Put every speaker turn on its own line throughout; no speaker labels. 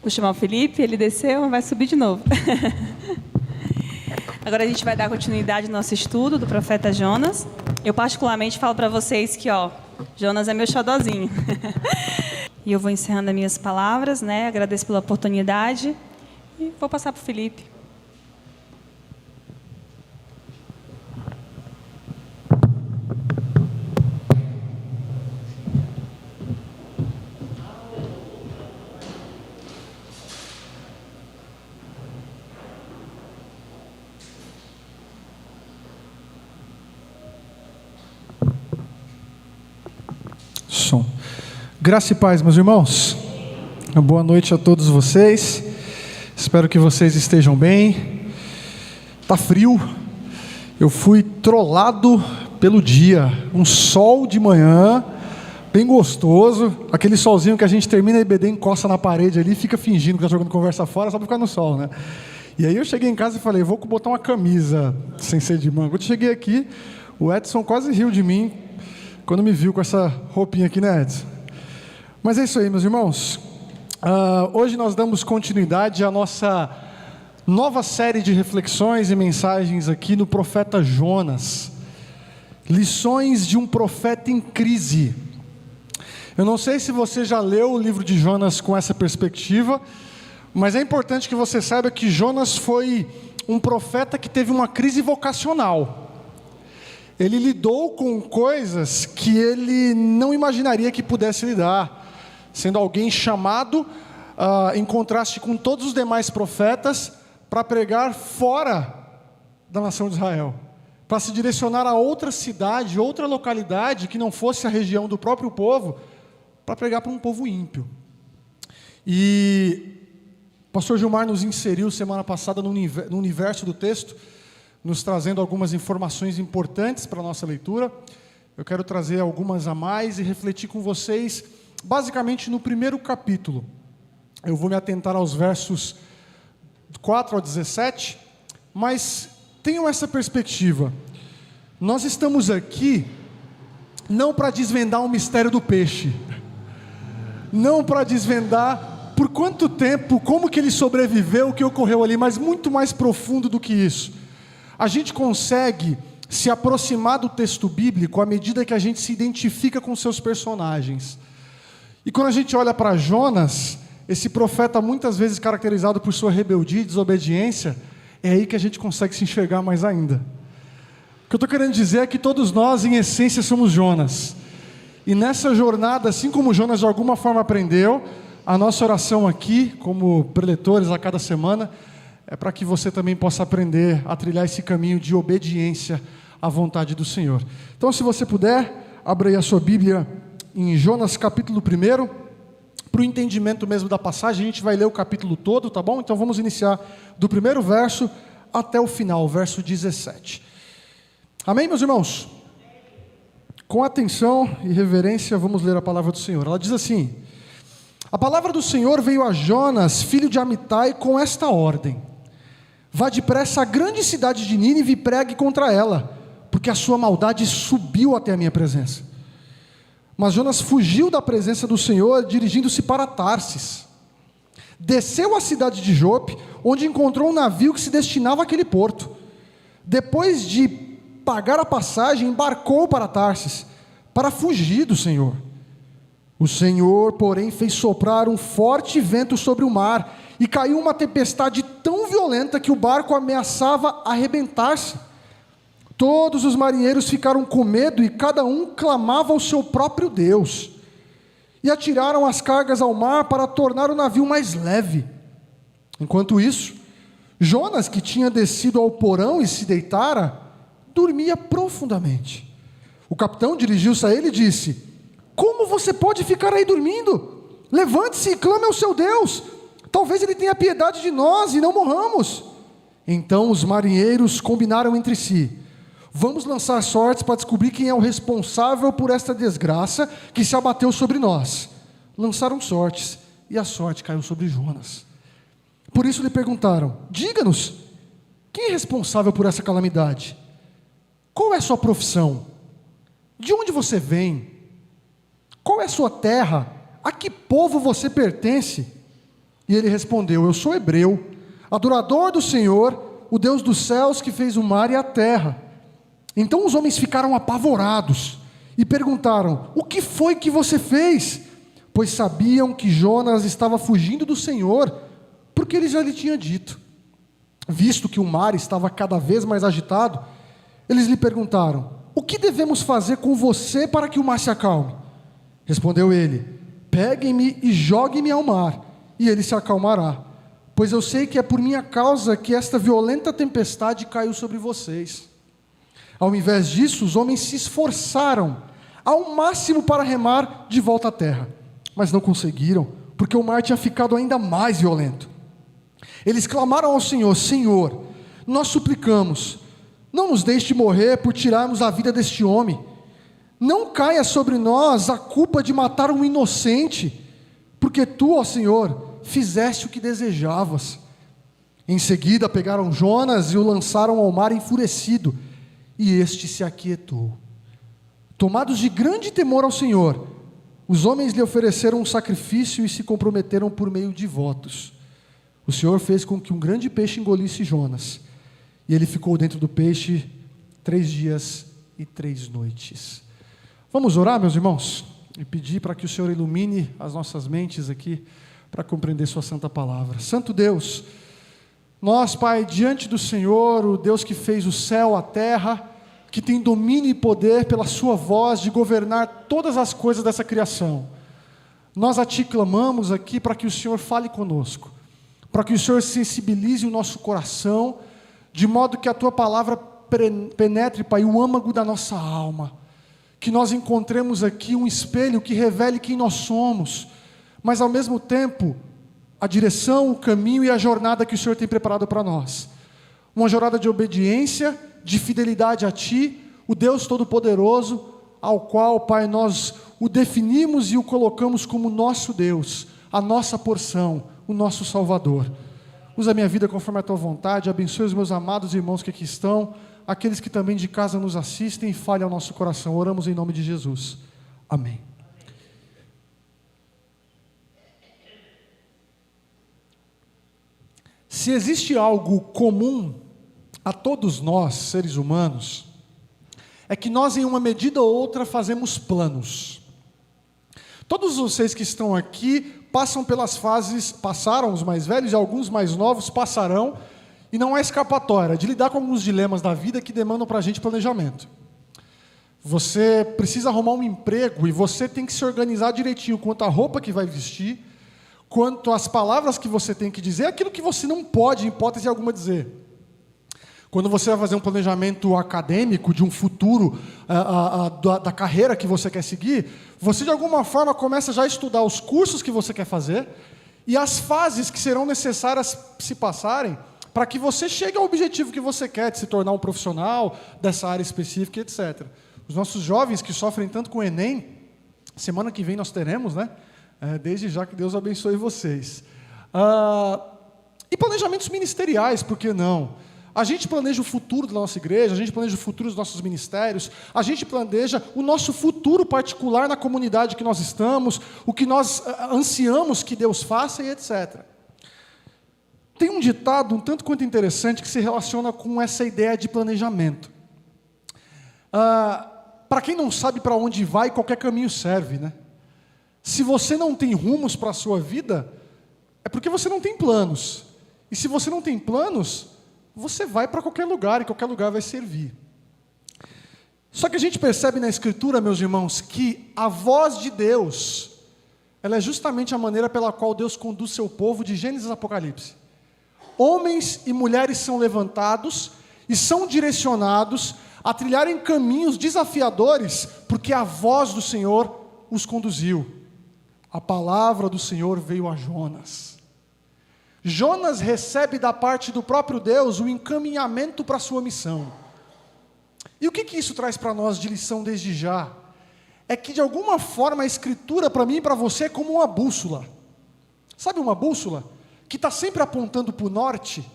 Vou chamar o Felipe, ele desceu, vai subir de novo. Agora a gente vai dar continuidade no nosso estudo do profeta Jonas. Eu particularmente falo para vocês que, Jonas é meu xodozinho. E eu vou encerrando as minhas palavras, né? Agradeço pela oportunidade e vou passar para o Felipe.
Som. Graça e paz, meus irmãos. Boa noite a todos vocês. Espero que vocês estejam bem. Tá frio. Eu fui trollado pelo dia. Um sol de manhã, bem gostoso. Aquele solzinho que a gente termina a EBD, encosta na parede ali, fica fingindo que está jogando conversa fora, só para ficar no sol, né? E aí eu cheguei em casa e falei, vou botar uma camisa sem ser de manga. Quando cheguei aqui, o Edson quase riu de mim quando me viu com essa roupinha aqui, né, Edson? Mas é isso aí, meus irmãos. Hoje nós damos continuidade à nossa nova série de reflexões e mensagens aqui no profeta Jonas. Lições de um profeta em crise. Eu não sei se você já leu o livro de Jonas com essa perspectiva, mas é importante que você saiba que Jonas foi um profeta que teve uma crise vocacional. Ele lidou com coisas que ele não imaginaria que pudesse lidar, sendo alguém chamado, em contraste com todos os demais profetas, para pregar fora da nação de Israel, para se direcionar a outra cidade, outra localidade, que não fosse a região do próprio povo, para pregar para um povo ímpio. E o pastor Gilmar nos inseriu semana passada no universo do texto, nos trazendo algumas informações importantes para a nossa leitura. Eu quero trazer algumas a mais e refletir com vocês, basicamente no primeiro capítulo. Eu vou me atentar aos versos 4 ao 17, mas tenham essa perspectiva. Nós estamos aqui não para desvendar o mistério do peixe, não para desvendar por quanto tempo, como que ele sobreviveu, o que ocorreu ali, mas muito mais profundo do que isso. A gente consegue se aproximar do texto bíblico à medida que a gente se identifica com seus personagens. E quando a gente olha para Jonas, esse profeta muitas vezes caracterizado por sua rebeldia e desobediência, é aí que a gente consegue se enxergar mais ainda. O que eu estou querendo dizer é que todos nós, em essência, somos Jonas. E nessa jornada, assim como Jonas de alguma forma aprendeu, a nossa oração aqui, como preletores a cada semana, é para que você também possa aprender a trilhar esse caminho de obediência à vontade do Senhor. Então, se você puder, abra aí a sua Bíblia em Jonas capítulo 1, para o entendimento mesmo da passagem. A gente vai ler o capítulo todo, tá bom? Então vamos iniciar do primeiro verso até o final, o verso 17. Amém, meus irmãos? Com atenção e reverência, vamos ler a palavra do Senhor. Ela diz assim: a palavra do Senhor veio a Jonas, filho de Amitai, com esta ordem: vá depressa à grande cidade de Nínive e pregue contra ela, porque a sua maldade subiu até a minha presença. Mas Jonas fugiu da presença do Senhor, dirigindo-se para Tarsis. Desceu à cidade de Jope, onde encontrou um navio que se destinava àquele porto. Depois de pagar a passagem, embarcou para Tarsis, para fugir do Senhor. O Senhor, porém, fez soprar um forte vento sobre o mar, e caiu uma tempestade tão violenta que o barco ameaçava arrebentar-se. Todos os marinheiros ficaram com medo e cada um clamava ao seu próprio Deus. E atiraram as cargas ao mar para tornar o navio mais leve. Enquanto isso, Jonas, que tinha descido ao porão e se deitara, dormia profundamente. O capitão dirigiu-se a ele e disse: como você pode ficar aí dormindo? Levante-se e clame ao seu Deus. Talvez ele tenha piedade de nós e não morramos. Então os marinheiros combinaram entre si: vamos lançar sortes para descobrir quem é o responsável por esta desgraça que se abateu sobre nós. Lançaram sortes, e a sorte caiu sobre Jonas. Por isso lhe perguntaram: diga-nos, quem é responsável por essa calamidade? Qual é a sua profissão? De onde você vem? Qual é a sua terra? A que povo você pertence? E ele respondeu: eu sou hebreu, adorador do Senhor, o Deus dos céus que fez o mar e a terra. Então os homens ficaram apavorados e perguntaram: o que foi que você fez? Pois sabiam que Jonas estava fugindo do Senhor, porque ele já lhe tinha dito. Visto que o mar estava cada vez mais agitado, eles lhe perguntaram: o que devemos fazer com você para que o mar se acalme? Respondeu ele: peguem-me e joguem-me ao mar, e ele se acalmará. Pois eu sei que é por minha causa que esta violenta tempestade caiu sobre vocês. Ao invés disso, os homens se esforçaram ao máximo para remar de volta à terra, mas não conseguiram, porque o mar tinha ficado ainda mais violento. Eles clamaram ao Senhor: Senhor, nós suplicamos, não nos deixe morrer por tirarmos a vida deste homem. Não caia sobre nós a culpa de matar um inocente, porque tu, ó Senhor, fizeste o que desejavas. Em seguida pegaram Jonas e o lançaram ao mar enfurecido, e este se aquietou. Tomados de grande temor ao Senhor, os homens lhe ofereceram um sacrifício e se comprometeram por meio de votos. O Senhor fez com que um grande peixe engolisse Jonas, e ele ficou dentro do peixe 3 dias e 3 noites. Vamos orar, meus irmãos, e pedir para que o Senhor ilumine as nossas mentes aqui, para compreender sua santa palavra. Santo Deus, nós, Pai, diante do Senhor, o Deus que fez o céu, a terra, que tem domínio e poder pela sua voz de governar todas as coisas dessa criação, nós a Ti clamamos aqui para que o Senhor fale conosco, para que o Senhor sensibilize o nosso coração, de modo que a Tua palavra penetre, Pai, o âmago da nossa alma, que nós encontremos aqui um espelho que revele quem nós somos, mas ao mesmo tempo, a direção, o caminho e a jornada que o Senhor tem preparado para nós. Uma jornada de obediência, de fidelidade a Ti, o Deus Todo-Poderoso, ao qual, Pai, nós o definimos e o colocamos como nosso Deus, a nossa porção, o nosso Salvador. Usa a minha vida conforme a Tua vontade, abençoe os meus amados irmãos que aqui estão, aqueles que também de casa nos assistem, e fale ao nosso coração. Oramos em nome de Jesus. Amém. Se existe algo comum a todos nós, seres humanos, é que nós, em uma medida ou outra, fazemos planos. Todos vocês que estão aqui passam pelas fases, passaram os mais velhos e alguns mais novos passarão, e não há escapatória de lidar com alguns dilemas da vida que demandam para a gente planejamento. Você precisa arrumar um emprego e você tem que se organizar direitinho quanto à roupa que vai vestir, quanto às palavras que você tem que dizer, aquilo que você não pode, em hipótese alguma, dizer. Quando você vai fazer um planejamento acadêmico de um futuro, da carreira que você quer seguir, você de alguma forma começa já a estudar os cursos que você quer fazer e as fases que serão necessárias se passarem para que você chegue ao objetivo que você quer, de se tornar um profissional dessa área específica, etc. Os nossos jovens que sofrem tanto com o Enem, semana que vem nós teremos, né? Desde já que Deus abençoe vocês. E planejamentos ministeriais, por que não? A gente planeja o futuro da nossa igreja, a gente planeja o futuro dos nossos ministérios, a gente planeja o nosso futuro particular na comunidade que nós estamos, o que nós ansiamos que Deus faça e etc. Tem um ditado um tanto quanto interessante que se relaciona com essa ideia de planejamento. Para quem não sabe para onde vai, qualquer caminho serve, né? Se você não tem rumos para a sua vida, é porque você não tem planos. E se você não tem planos, você vai para qualquer lugar, e qualquer lugar vai servir. Só que a gente percebe na Escritura, meus irmãos, que a voz de Deus, ela é justamente a maneira pela qual Deus conduz seu povo de Gênesis a Apocalipse. Homens e mulheres são levantados e são direcionados a trilharem caminhos desafiadores, porque a voz do Senhor os conduziu. A palavra do Senhor veio a Jonas. Jonas recebe da parte do próprio Deus o encaminhamento para a sua missão. E o que isso traz para nós de lição desde já? É que de alguma forma a Escritura para mim e para você é como uma bússola. Sabe uma bússola? Que está sempre apontando para o norte.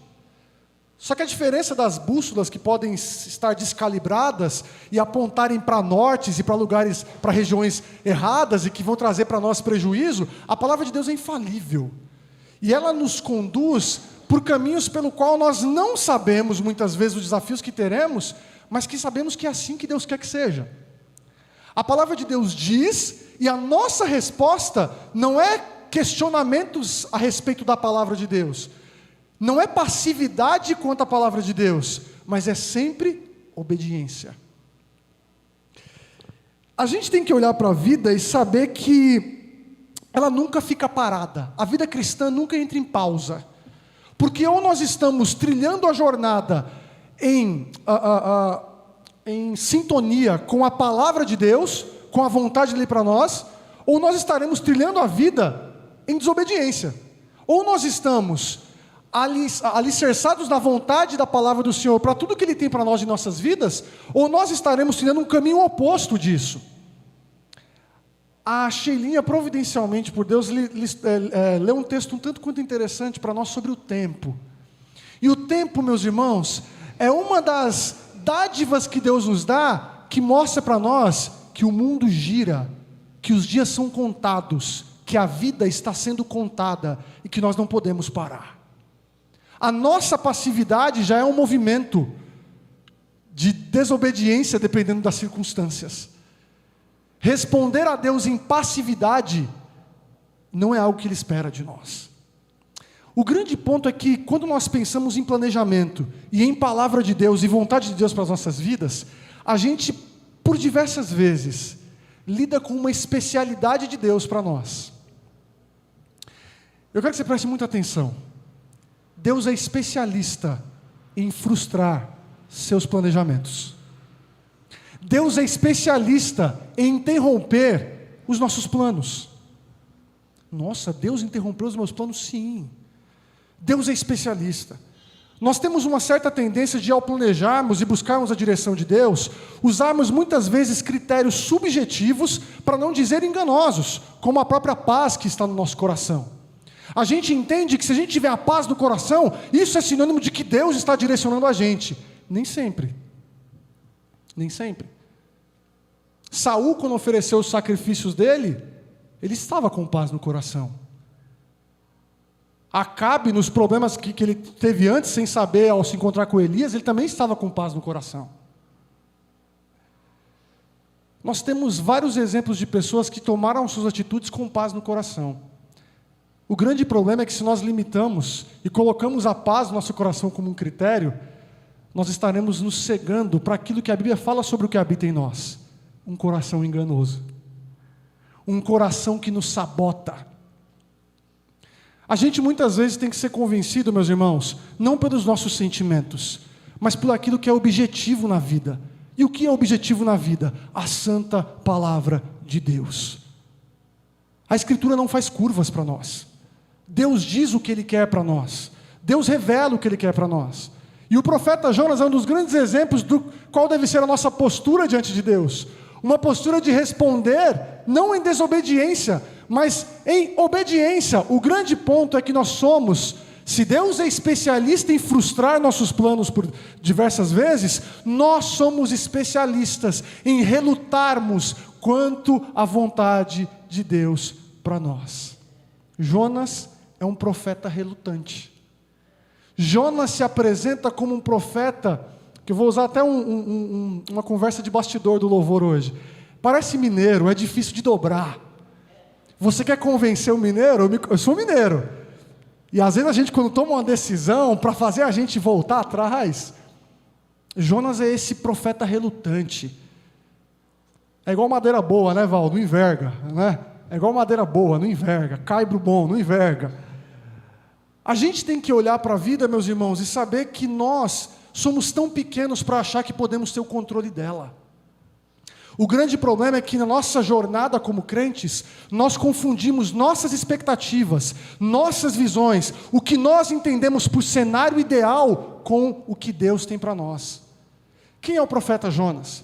Só que a diferença das bússolas que podem estar descalibradas e apontarem para nortes e para lugares, para regiões erradas e que vão trazer para nós prejuízo, a palavra de Deus é infalível. E ela nos conduz por caminhos pelo qual nós não sabemos muitas vezes os desafios que teremos, mas que sabemos que é assim que Deus quer que seja. A palavra de Deus diz, e a nossa resposta não é questionamentos a respeito da palavra de Deus, não é passividade quanto à palavra de Deus, mas é sempre obediência. A gente tem que olhar para a vida e saber que ela nunca fica parada. A vida cristã nunca entra em pausa. Porque ou nós estamos trilhando a jornada em sintonia com a palavra de Deus, com a vontade dele para nós, ou nós estaremos trilhando a vida em desobediência. Ou nós estamos alicerçados na vontade da palavra do Senhor para tudo que Ele tem para nós em nossas vidas, ou nós estaremos trilhando um caminho oposto disso. A Sheilinha, providencialmente por Deus, leu um texto um tanto quanto interessante para nós sobre o tempo. E o tempo, meus irmãos, é uma das dádivas que Deus nos dá, que mostra para nós que o mundo gira, que os dias são contados, que a vida está sendo contada e que nós não podemos parar. A nossa passividade já é um movimento de desobediência, dependendo das circunstâncias. Responder a Deus em passividade não é algo que Ele espera de nós. O grande ponto é que, quando nós pensamos em planejamento e em palavra de Deus e vontade de Deus para as nossas vidas, a gente, por diversas vezes, lida com uma especialidade de Deus para nós. Eu quero que você preste muita atenção. Deus é especialista em frustrar seus planejamentos. Deus é especialista em interromper os nossos planos. Nossa, Deus interrompeu os meus planos? Sim. Deus é especialista. Nós temos uma certa tendência de, ao planejarmos e buscarmos a direção de Deus, usarmos muitas vezes critérios subjetivos, para não dizer enganosos, como a própria paz que está no nosso coração. A gente entende que se a gente tiver a paz no coração, isso é sinônimo de que Deus está direcionando a gente. Nem sempre. Nem sempre. Saul, quando ofereceu os sacrifícios dele, ele estava com paz no coração. Acabe, nos problemas que ele teve antes, sem saber, ao se encontrar com Elias, ele também estava com paz no coração. Nós temos vários exemplos de pessoas que tomaram suas atitudes com paz no coração. O grande problema é que, se nós limitamos e colocamos a paz no nosso coração como um critério, nós estaremos nos cegando para aquilo que a Bíblia fala sobre o que habita em nós. Um coração enganoso. Um coração que nos sabota. A gente muitas vezes tem que ser convencido, meus irmãos, não pelos nossos sentimentos, mas por aquilo que é objetivo na vida. E o que é objetivo na vida? A santa palavra de Deus. A Escritura não faz curvas para nós. Deus diz o que Ele quer para nós. Deus revela o que Ele quer para nós. E o profeta Jonas é um dos grandes exemplos do qual deve ser a nossa postura diante de Deus. Uma postura de responder, não em desobediência, mas em obediência. O grande ponto é que nós somos, se Deus é especialista em frustrar nossos planos por diversas vezes, nós somos especialistas em relutarmos quanto à vontade de Deus para nós. Jonas é um profeta relutante. Jonas se apresenta como um profeta, que eu vou usar até uma conversa de bastidor do louvor hoje. Parece mineiro, é difícil de dobrar. Você quer convencer o mineiro? Eu sou mineiro. E às vezes a gente, quando toma uma decisão para fazer a gente voltar atrás, Jonas é esse profeta relutante. É igual madeira boa, né, Val? Não enverga, né? É igual madeira boa, não enverga. Caibro bom, não enverga. A gente tem que olhar para a vida, meus irmãos, e saber que nós somos tão pequenos para achar que podemos ter o controle dela. O grande problema é que na nossa jornada como crentes, nós confundimos nossas expectativas, nossas visões, o que nós entendemos por cenário ideal com o que Deus tem para nós. Quem é o profeta Jonas?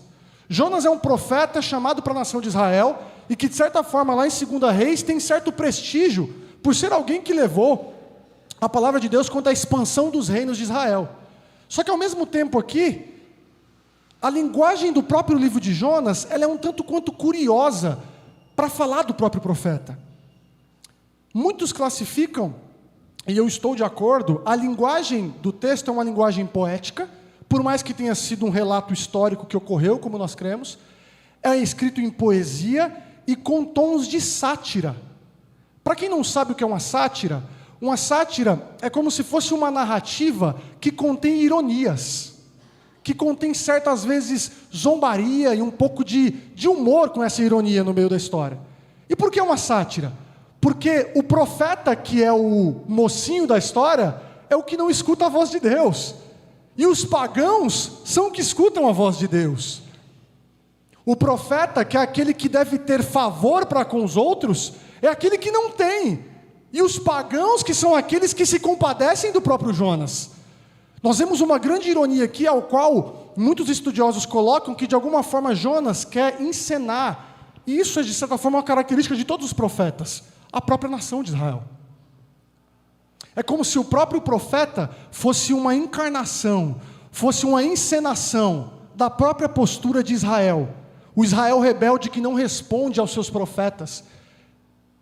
Jonas é um profeta chamado para a nação de Israel e que, de certa forma, lá em 2 Reis, tem certo prestígio por ser alguém que levou a palavra de Deus quanto à expansão dos reinos de Israel. Só que, ao mesmo tempo aqui, a linguagem do próprio livro de Jonas, ela é um tanto quanto curiosa para falar do próprio profeta. Muitos classificam e eu estou de acordo, a linguagem do texto é uma linguagem poética, por mais que tenha sido um relato histórico que ocorreu, como nós cremos, é escrito em poesia e com tons de sátira. Para quem não sabe o que é uma sátira é como se fosse uma narrativa que contém ironias, que contém certas vezes zombaria e um pouco de humor com essa ironia no meio da história. E por que uma sátira? Porque o profeta, que é o mocinho da história, é o que não escuta a voz de Deus. E os pagãos são os que escutam a voz de Deus. O profeta, que é aquele que deve ter favor para com os outros, é aquele que não tem. E os pagãos, que são aqueles que se compadecem do próprio Jonas. Nós vemos uma grande ironia aqui, ao qual muitos estudiosos colocam que de alguma forma Jonas quer encenar, e isso é de certa forma uma característica de todos os profetas, a própria nação de Israel. É como se o próprio profeta fosse uma encarnação, fosse uma encenação da própria postura de Israel. O Israel rebelde que não responde aos seus profetas.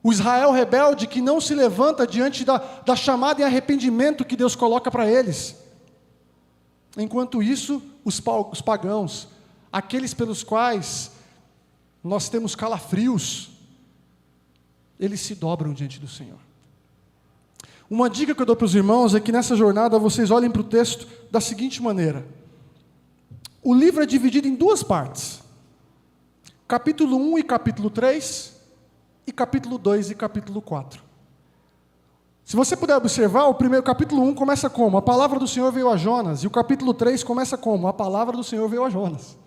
O Israel rebelde que não se levanta diante da chamada em arrependimento que Deus coloca para eles. Enquanto isso, os pagãos, aqueles pelos quais nós temos calafrios, eles se dobram diante do Senhor. Uma dica que eu dou para os irmãos é que nessa jornada vocês olhem para o texto da seguinte maneira. O livro é dividido em duas partes. Capítulo 1 e capítulo 3, e capítulo 2 e capítulo 4. Se você puder observar, o primeiro capítulo 1 começa como? A palavra do Senhor veio a Jonas, e o capítulo 3 começa como? A palavra do Senhor veio a Jonas.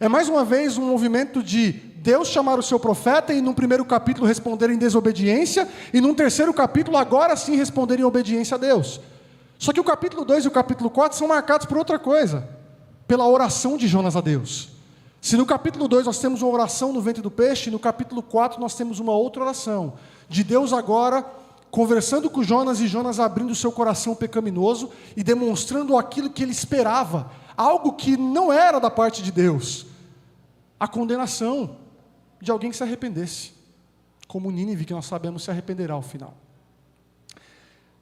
É mais uma vez um movimento de Deus chamar o seu profeta e num primeiro capítulo responder em desobediência, e num terceiro capítulo agora sim responder em obediência a Deus. Só que o capítulo 2 e o capítulo 4 são marcados por outra coisa, pela oração de Jonas a Deus. Se no capítulo 2 nós temos uma oração no ventre do peixe, no capítulo 4 nós temos uma outra oração, de Deus agora conversando com Jonas e Jonas abrindo o seu coração pecaminoso e demonstrando aquilo que ele esperava, algo que não era da parte de Deus, a condenação de alguém que se arrependesse, como Nínive, que nós sabemos se arrependerá ao final.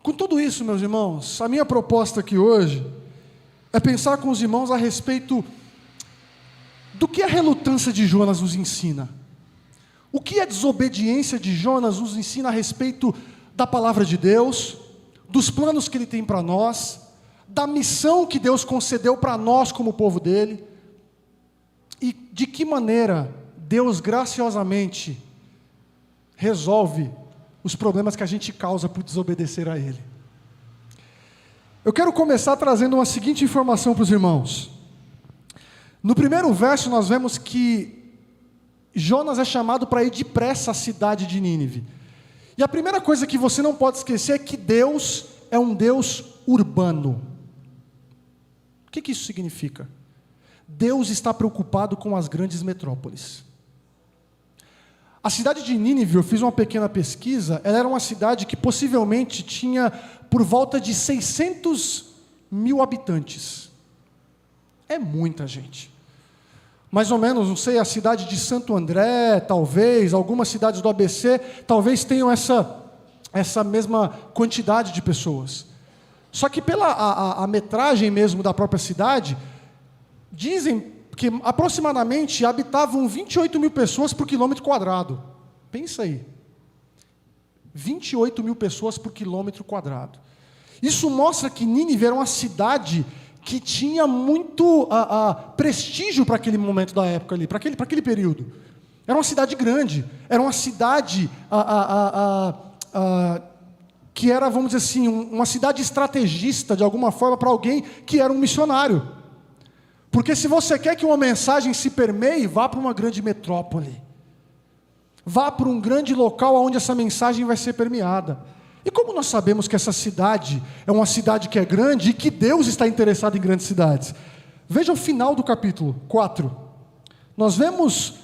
Com tudo isso, meus irmãos, a minha proposta aqui hoje é pensar com os irmãos a respeito do que a relutância de Jonas nos ensina. O que a desobediência de Jonas nos ensina a respeito da palavra de Deus, dos planos que Ele tem para nós, da missão que Deus concedeu para nós como povo dEle, e de que maneira Deus graciosamente resolve os problemas que a gente causa por desobedecer a Ele. Eu quero começar trazendo uma seguinte informação para os irmãos. No primeiro verso nós vemos que Jonas é chamado para ir depressa à cidade de Nínive. E a primeira coisa que você não pode esquecer é que Deus é um Deus urbano. O que isso significa? Deus está preocupado com as grandes metrópoles. A cidade de Nínive, eu fiz uma pequena pesquisa, ela era uma cidade que possivelmente tinha por volta de 600 mil habitantes. É muita gente. Mais ou menos, não sei, a cidade de Santo André, talvez, algumas cidades do ABC, talvez tenham essa mesma quantidade de pessoas. Só que pela a metragem mesmo da própria cidade, dizem que aproximadamente habitavam 28 mil pessoas por quilômetro quadrado. Pensa aí. 28 mil pessoas por quilômetro quadrado. Isso mostra que Nínive era uma cidade que tinha muito prestígio para aquele momento da época ali, para aquele período. Era uma cidade grande, era uma cidade que era, vamos dizer assim, uma cidade estrategista de alguma forma para alguém que era um missionário. Porque se você quer que uma mensagem se permeie, vá para uma grande metrópole. Vá para um grande local onde essa mensagem vai ser permeada. E como nós sabemos que essa cidade é uma cidade que é grande e que Deus está interessado em grandes cidades? Veja o final do capítulo 4. Nós vemos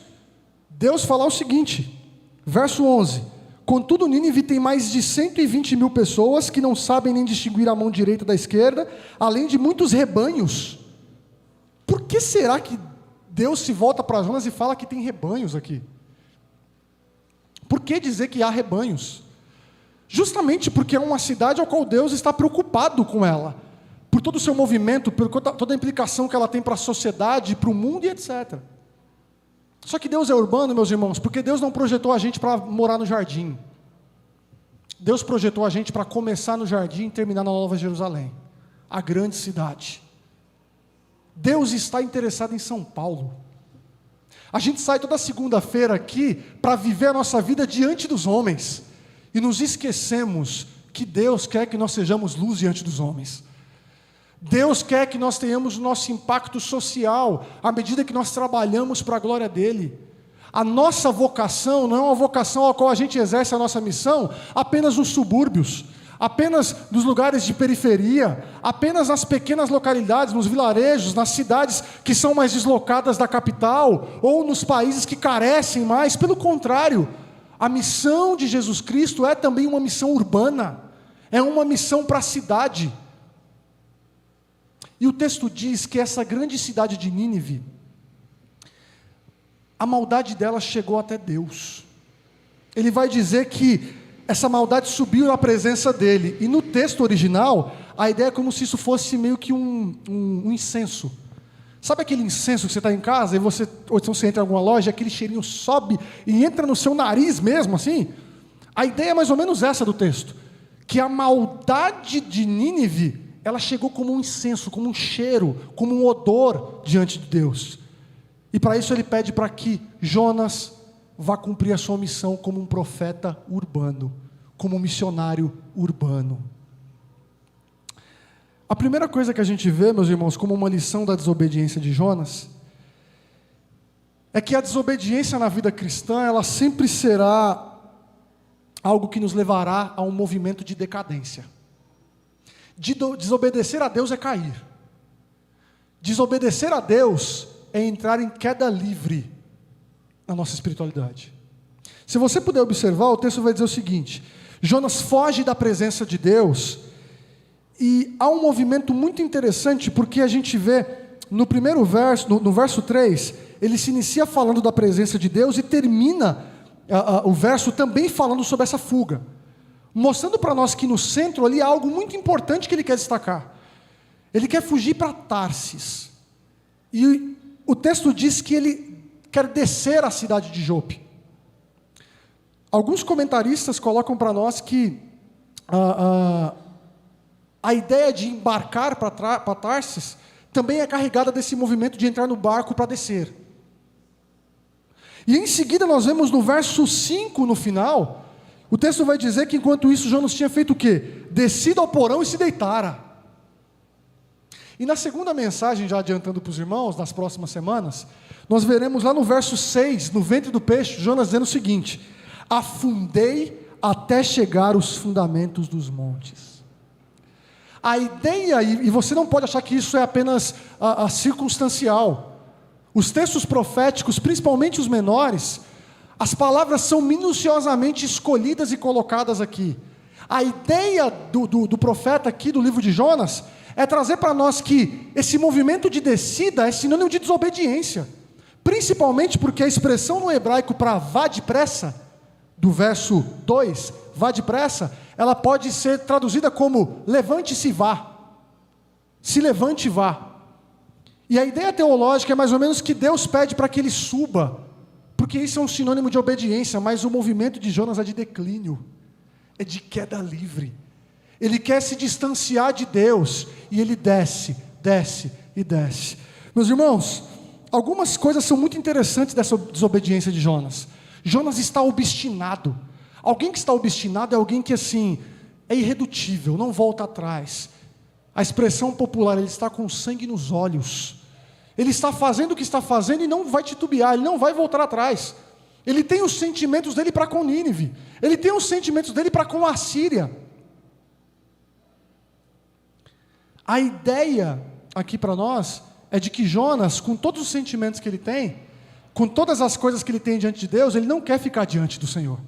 Deus falar o seguinte, verso 11. Contudo, Nínive tem mais de 120 mil pessoas que não sabem nem distinguir a mão direita da esquerda, além de muitos rebanhos. Por que será que Deus se volta para Jonas e fala que tem rebanhos aqui? Por que dizer que há rebanhos? Justamente porque é uma cidade ao qual Deus está preocupado com ela, por todo o seu movimento, por toda a implicação que ela tem para a sociedade, para o mundo e etc. Só que Deus é urbano, meus irmãos, porque Deus não projetou a gente para morar no jardim. Deus projetou a gente para começar no jardim e terminar na Nova Jerusalém, a grande cidade. Deus está interessado em São Paulo. A gente sai toda segunda-feira aqui para viver a nossa vida diante dos homens. E nos esquecemos que Deus quer que nós sejamos luz diante dos homens. Deus quer que nós tenhamos o nosso impacto social à medida que nós trabalhamos para a glória dEle. A nossa vocação não é uma vocação a qual a gente exerce a nossa missão apenas nos subúrbios, apenas nos lugares de periferia, apenas nas pequenas localidades, nos vilarejos, nas cidades que são mais deslocadas da capital, ou nos países que carecem mais. Pelo contrário, a missão de Jesus Cristo é também uma missão urbana, é uma missão para a cidade. E o texto diz que essa grande cidade de Nínive, a maldade dela chegou até Deus. Ele vai dizer que essa maldade subiu na presença dele. E no texto original, a ideia é como se isso fosse meio que um incenso. Sabe aquele incenso que você está em casa, ou então você entra em alguma loja, aquele cheirinho sobe e entra no seu nariz mesmo, assim? A ideia é mais ou menos essa do texto. Que a maldade de Nínive, ela chegou como um incenso, como um cheiro, como um odor diante de Deus. E para isso ele pede para que Jonas vá cumprir a sua missão como um profeta urbano, como um missionário urbano. A primeira coisa que a gente vê, meus irmãos, como uma lição da desobediência de Jonas, é que a desobediência na vida cristã, ela sempre será algo que nos levará a um movimento de decadência. Desobedecer a Deus é cair. Desobedecer a Deus é entrar em queda livre na nossa espiritualidade. Se você puder observar, o texto vai dizer o seguinte: Jonas foge da presença de Deus, e há um movimento muito interessante, porque a gente vê no primeiro verso, no verso 3, ele se inicia falando da presença de Deus e termina o verso também falando sobre essa fuga, mostrando para nós que no centro ali há algo muito importante que ele quer destacar. Ele quer fugir para Tarsis, e o texto diz que ele quer descer à cidade de Jope. Alguns comentaristas colocam para nós que a ideia de embarcar para Tarsis também é carregada desse movimento de entrar no barco para descer. E em seguida nós vemos no verso 5, no final, o texto vai dizer que enquanto isso Jonas tinha feito o quê? Descido ao porão e se deitara. E na segunda mensagem, já adiantando para os irmãos, nas próximas semanas, nós veremos lá no verso 6, no ventre do peixe, Jonas dizendo o seguinte: afundei até chegar aos fundamentos dos montes. A ideia, e você não pode achar que isso é apenas circunstancial. Os textos proféticos, principalmente os menores, as palavras são minuciosamente escolhidas e colocadas aqui. A ideia do profeta aqui, do livro de Jonas, é trazer para nós que esse movimento de descida é sinônimo de desobediência. Principalmente porque a expressão no hebraico para vá depressa, do verso 2, vá depressa, ela pode ser traduzida como levante-se e vá. Se levante e vá. E a ideia teológica é mais ou menos que Deus pede para que ele suba, porque isso é um sinônimo de obediência, mas o movimento de Jonas é de declínio, é de queda livre. Ele quer se distanciar de Deus, e ele desce, desce e desce. Meus irmãos, algumas coisas são muito interessantes dessa desobediência de Jonas. Jonas está obstinado. Alguém que está obstinado é alguém que assim, é irredutível, não volta atrás. A expressão popular, ele está com sangue nos olhos. Ele está fazendo o que está fazendo e não vai titubear, ele não vai voltar atrás. Ele tem os sentimentos dele para com Nínive. Ele tem os sentimentos dele para com a Síria. A ideia aqui para nós é de que Jonas, com todos os sentimentos que ele tem, com todas as coisas que ele tem diante de Deus, ele não quer ficar diante do Senhor.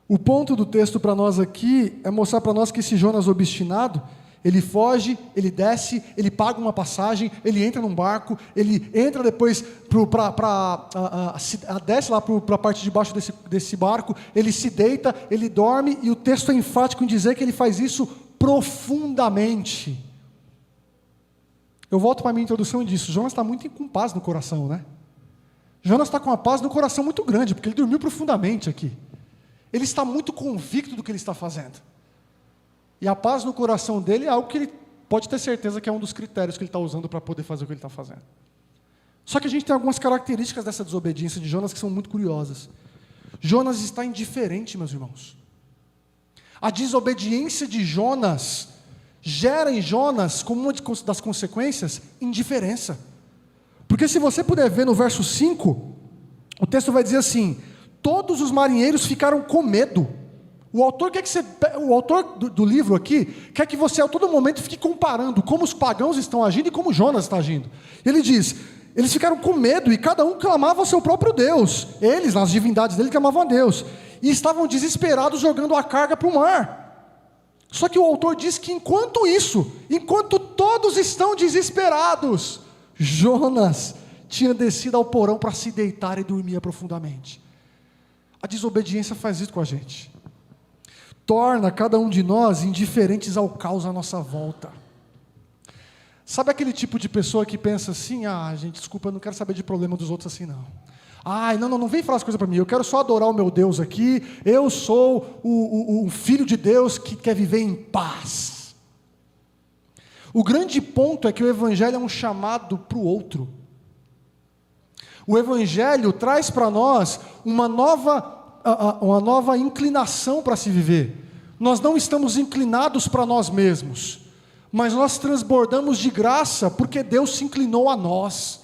O ponto do texto para nós aqui é mostrar para nós que esse Jonas obstinado, Ele foge, ele desce, ele paga uma passagem, ele entra num barco, ele entra depois, desce lá para a parte de baixo desse barco, ele se deita, ele dorme, e o texto é enfático em dizer que ele faz isso profundamente. Eu volto para a minha introdução e disse, Jonas está muito com paz no coração, né? Jonas está com uma paz no coração muito grande, porque ele dormiu profundamente aqui. Ele está muito convicto do que ele está fazendo. E a paz no coração dele é algo que ele pode ter certeza que é um dos critérios que ele está usando para poder fazer o que ele está fazendo. Só que a gente tem algumas características dessa desobediência de Jonas que são muito curiosas. Jonas está indiferente, meus irmãos. A desobediência de Jonas gera em Jonas, como uma das consequências, indiferença. Porque se você puder ver no verso 5, o texto vai dizer assim, todos os marinheiros ficaram com medo. O autor do livro aqui quer que você a todo momento fique comparando como os pagãos estão agindo e como Jonas está agindo. Ele diz, eles ficaram com medo e cada um clamava ao seu próprio Deus. Eles, nas divindades dele, clamavam a Deus. E estavam desesperados jogando a carga para o mar. Só que o autor diz que enquanto todos estão desesperados, Jonas tinha descido ao porão para se deitar e dormia profundamente. A desobediência faz isso com a gente. Torna cada um de nós indiferentes ao caos à nossa volta. Sabe aquele tipo de pessoa que pensa assim, gente, desculpa, eu não quero saber de problema dos outros assim não. Não vem falar as coisas para mim, eu quero só adorar o meu Deus aqui, eu sou o filho de Deus que quer viver em paz. O grande ponto é que o Evangelho é um chamado para o outro. O Evangelho traz para nós uma nova inclinação para se viver. Nós não estamos inclinados para nós mesmos, mas nós transbordamos de graça porque Deus se inclinou a nós.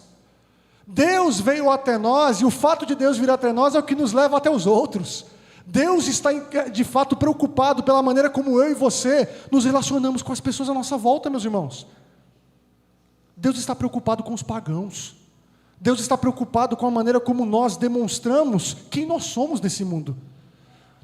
Deus veio até nós, e o fato de Deus vir até nós é o que nos leva até os outros. Deus está de fato preocupado pela maneira como eu e você nos relacionamos com as pessoas à nossa volta, meus irmãos. Deus está preocupado com os pagãos. Deus está preocupado com a maneira como nós demonstramos quem nós somos nesse mundo.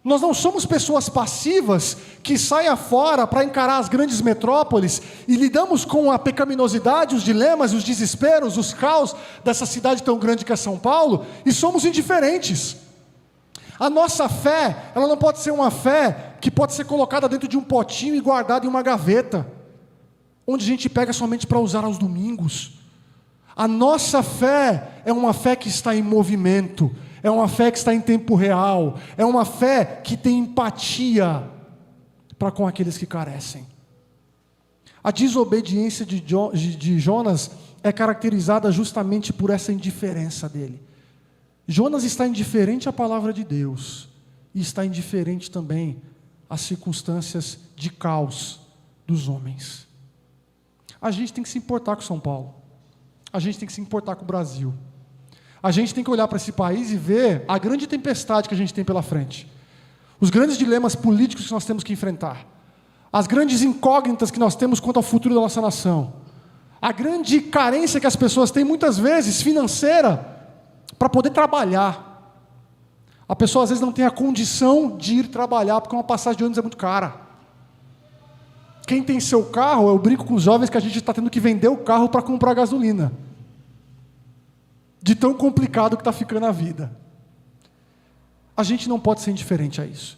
Nós não somos pessoas passivas que saem afora para encarar as grandes metrópoles e lidamos com a pecaminosidade, os dilemas, os desesperos, os caos dessa cidade tão grande que é São Paulo e somos indiferentes. A nossa fé, ela não pode ser uma fé que pode ser colocada dentro de um potinho e guardada em uma gaveta, onde a gente pega somente para usar aos domingos. A nossa fé é uma fé que está em movimento, é uma fé que está em tempo real, é uma fé que tem empatia para com aqueles que carecem. A desobediência de Jonas é caracterizada justamente por essa indiferença dele. Jonas está indiferente à palavra de Deus, e está indiferente também às circunstâncias de caos dos homens. A gente tem que se importar com São Paulo. A gente tem que se importar com o Brasil. A gente tem que olhar para esse país e ver a grande tempestade que a gente tem pela frente. Os grandes dilemas políticos que nós temos que enfrentar. As grandes incógnitas que nós temos quanto ao futuro da nossa nação. A grande carência que as pessoas têm, muitas vezes, financeira, para poder trabalhar. A pessoa, às vezes, não tem a condição de ir trabalhar, porque uma passagem de ônibus é muito cara. Quem tem seu carro, eu brinco com os jovens que a gente está tendo que vender o carro para comprar gasolina. De tão complicado que está ficando a vida. A gente não pode ser indiferente a isso.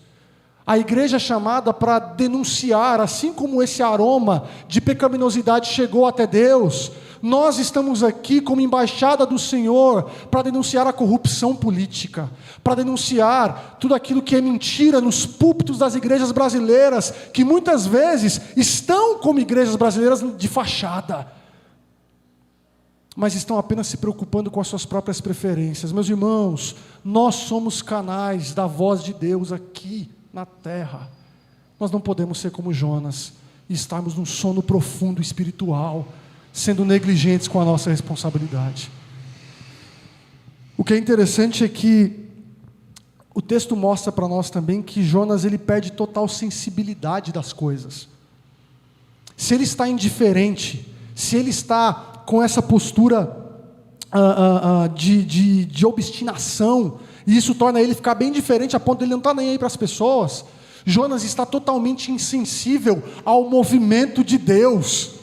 A igreja é chamada para denunciar, assim como esse aroma de pecaminosidade chegou até Deus, nós estamos aqui como embaixada do Senhor para denunciar a corrupção política, para denunciar tudo aquilo que é mentira nos púlpitos das igrejas brasileiras, que muitas vezes estão como igrejas brasileiras de fachada, mas estão apenas se preocupando com as suas próprias preferências. Meus irmãos, nós somos canais da voz de Deus aqui na terra. Nós não podemos ser como Jonas e estarmos num sono profundo espiritual, sendo negligentes com a nossa responsabilidade. O que é interessante é que o texto mostra para nós também que Jonas ele perde total sensibilidade das coisas. Se ele está indiferente, se ele está com essa postura de obstinação, e isso torna ele ficar bem diferente a ponto de ele não estar nem aí para as pessoas, Jonas está totalmente insensível ao movimento de Deus,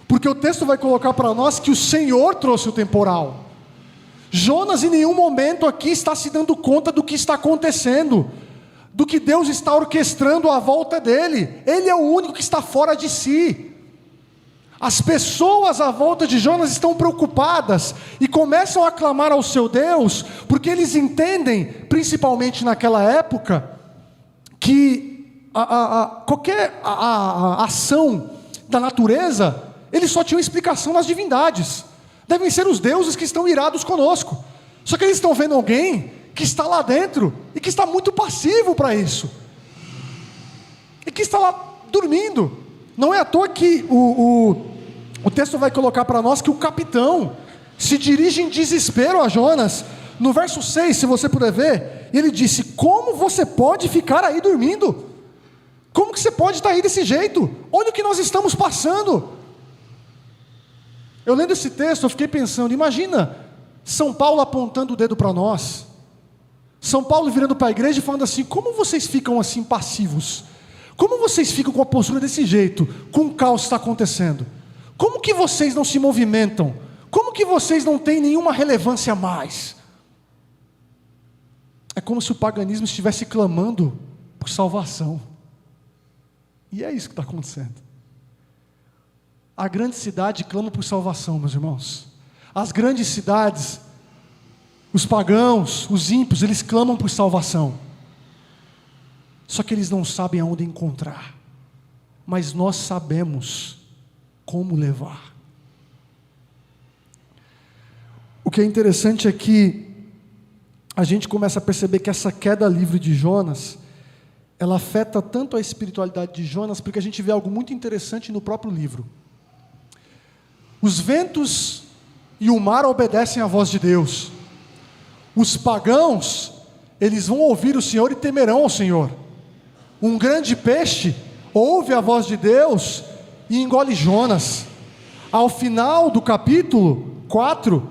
porque o texto vai colocar para nós que o Senhor trouxe o temporal. Jonas em nenhum momento aqui está se dando conta do que está acontecendo, do que Deus está orquestrando à volta dele. Ele é o único que está fora de si. As pessoas à volta de Jonas estão preocupadas e começam a clamar ao seu Deus, porque eles entendem, principalmente naquela época, que qualquer ação da natureza, eles só tinham explicação nas divindades. Devem ser os deuses que estão irados conosco. Só que eles estão vendo alguém que está lá dentro e que está muito passivo para isso, e que está lá dormindo. Não é à toa que o texto vai colocar para nós que o capitão se dirige em desespero a Jonas. No verso 6, se você puder ver, ele disse: como você pode ficar aí dormindo? Como que você pode estar aí desse jeito? Olha o que nós estamos passando. Eu lendo esse texto, eu fiquei pensando, imagina São Paulo apontando o dedo para nós, São Paulo virando para a igreja e falando assim: como vocês ficam assim passivos? Como vocês ficam com a postura desse jeito, com o caos que está acontecendo? Como que vocês não se movimentam? Como que vocês não têm nenhuma relevância a mais? É como se o paganismo estivesse clamando por salvação. E é isso que está acontecendo. A grande cidade clama por salvação, meus irmãos. As grandes cidades, os pagãos, os ímpios, eles clamam por salvação. Só que eles não sabem aonde encontrar. Mas nós sabemos como levar. O que é interessante é que a gente começa a perceber que essa queda livre de Jonas, ela afeta tanto a espiritualidade de Jonas, porque a gente vê algo muito interessante no próprio livro. Os ventos e o mar obedecem à voz de Deus. Os pagãos, eles vão ouvir o Senhor e temerão ao Senhor. Um grande peixe ouve a voz de Deus e engole Jonas. Ao final do capítulo 4,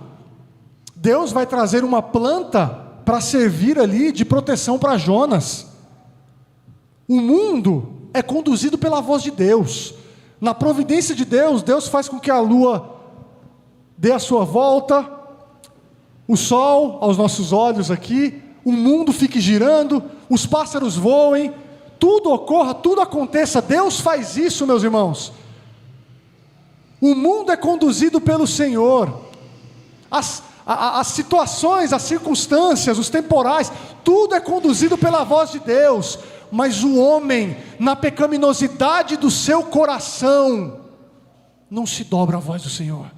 Deus vai trazer uma planta para servir ali de proteção para Jonas. O mundo é conduzido pela voz de Deus. Na providência de Deus, Deus faz com que a lua dê a sua volta, o sol aos nossos olhos aqui, o mundo fique girando, os pássaros voem, tudo ocorra, tudo aconteça. Deus faz isso, meus irmãos. O mundo é conduzido pelo Senhor. As situações, as circunstâncias, os temporais, tudo é conduzido pela voz de Deus. Mas o homem, na pecaminosidade do seu coração, não se dobra à voz do Senhor.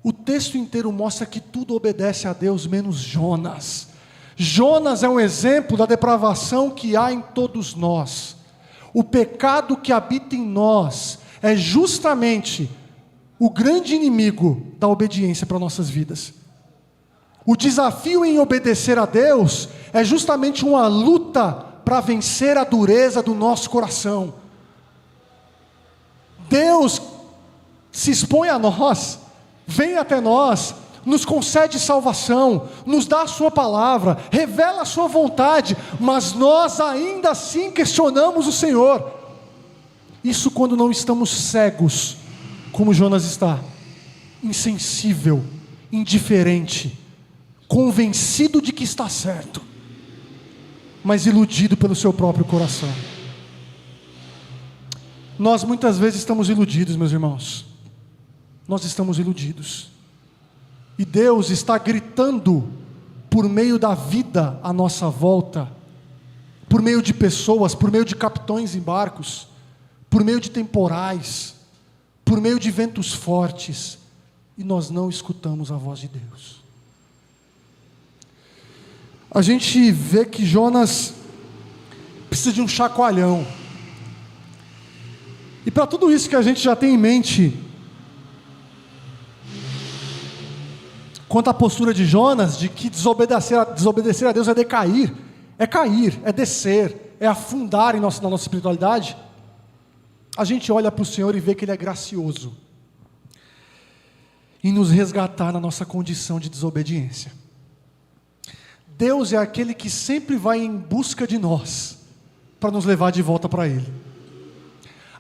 O texto inteiro mostra que tudo obedece a Deus, menos Jonas. Jonas é um exemplo da depravação que há em todos nós. O pecado que habita em nós é justamente o grande inimigo da obediência para nossas vidas. O desafio em obedecer a Deus é justamente uma luta para vencer a dureza do nosso coração. Deus se expõe a nós, vem até nós, nos concede salvação, nos dá a sua palavra, revela a sua vontade, mas nós ainda assim questionamos o Senhor. Isso quando não estamos cegos, como Jonas está, insensível, indiferente, convencido de que está certo, mas iludido pelo seu próprio coração. Nós muitas vezes estamos iludidos, meus irmãos. Nós estamos iludidos. E Deus está gritando por meio da vida à nossa volta, por meio de pessoas, por meio de capitães em barcos, por meio de temporais, por meio de ventos fortes, e nós não escutamos a voz de Deus. A gente vê que Jonas precisa de um chacoalhão. E para tudo isso que a gente já tem em mente, quanto à postura de Jonas, de que desobedecer a Deus é decair, é cair, é descer, é afundar na nossa espiritualidade, a gente olha para o Senhor e vê que Ele é gracioso em nos resgatar na nossa condição de desobediência. Deus é aquele que sempre vai em busca de nós, para nos levar de volta para Ele.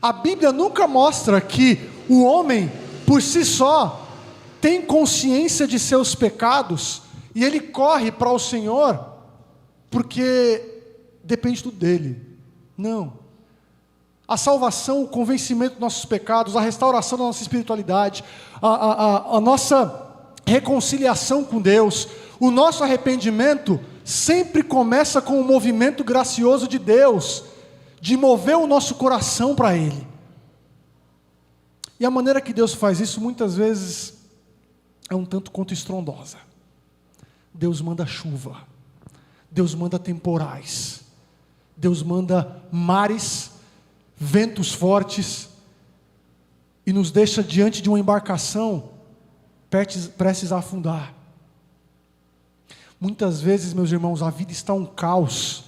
A Bíblia nunca mostra que o homem, por si só, tem consciência de seus pecados e ele corre para o Senhor porque depende tudo dele. Não. A salvação, o convencimento dos nossos pecados, a restauração da nossa espiritualidade, a nossa reconciliação com Deus, o nosso arrependimento sempre começa com um movimento gracioso de Deus, de mover o nosso coração para Ele. E a maneira que Deus faz isso, muitas vezes, é um tanto quanto estrondosa. Deus manda chuva, Deus manda temporais, Deus manda mares, ventos fortes, e nos deixa diante de uma embarcação, prestes a afundar. Muitas vezes, meus irmãos, a vida está um caos,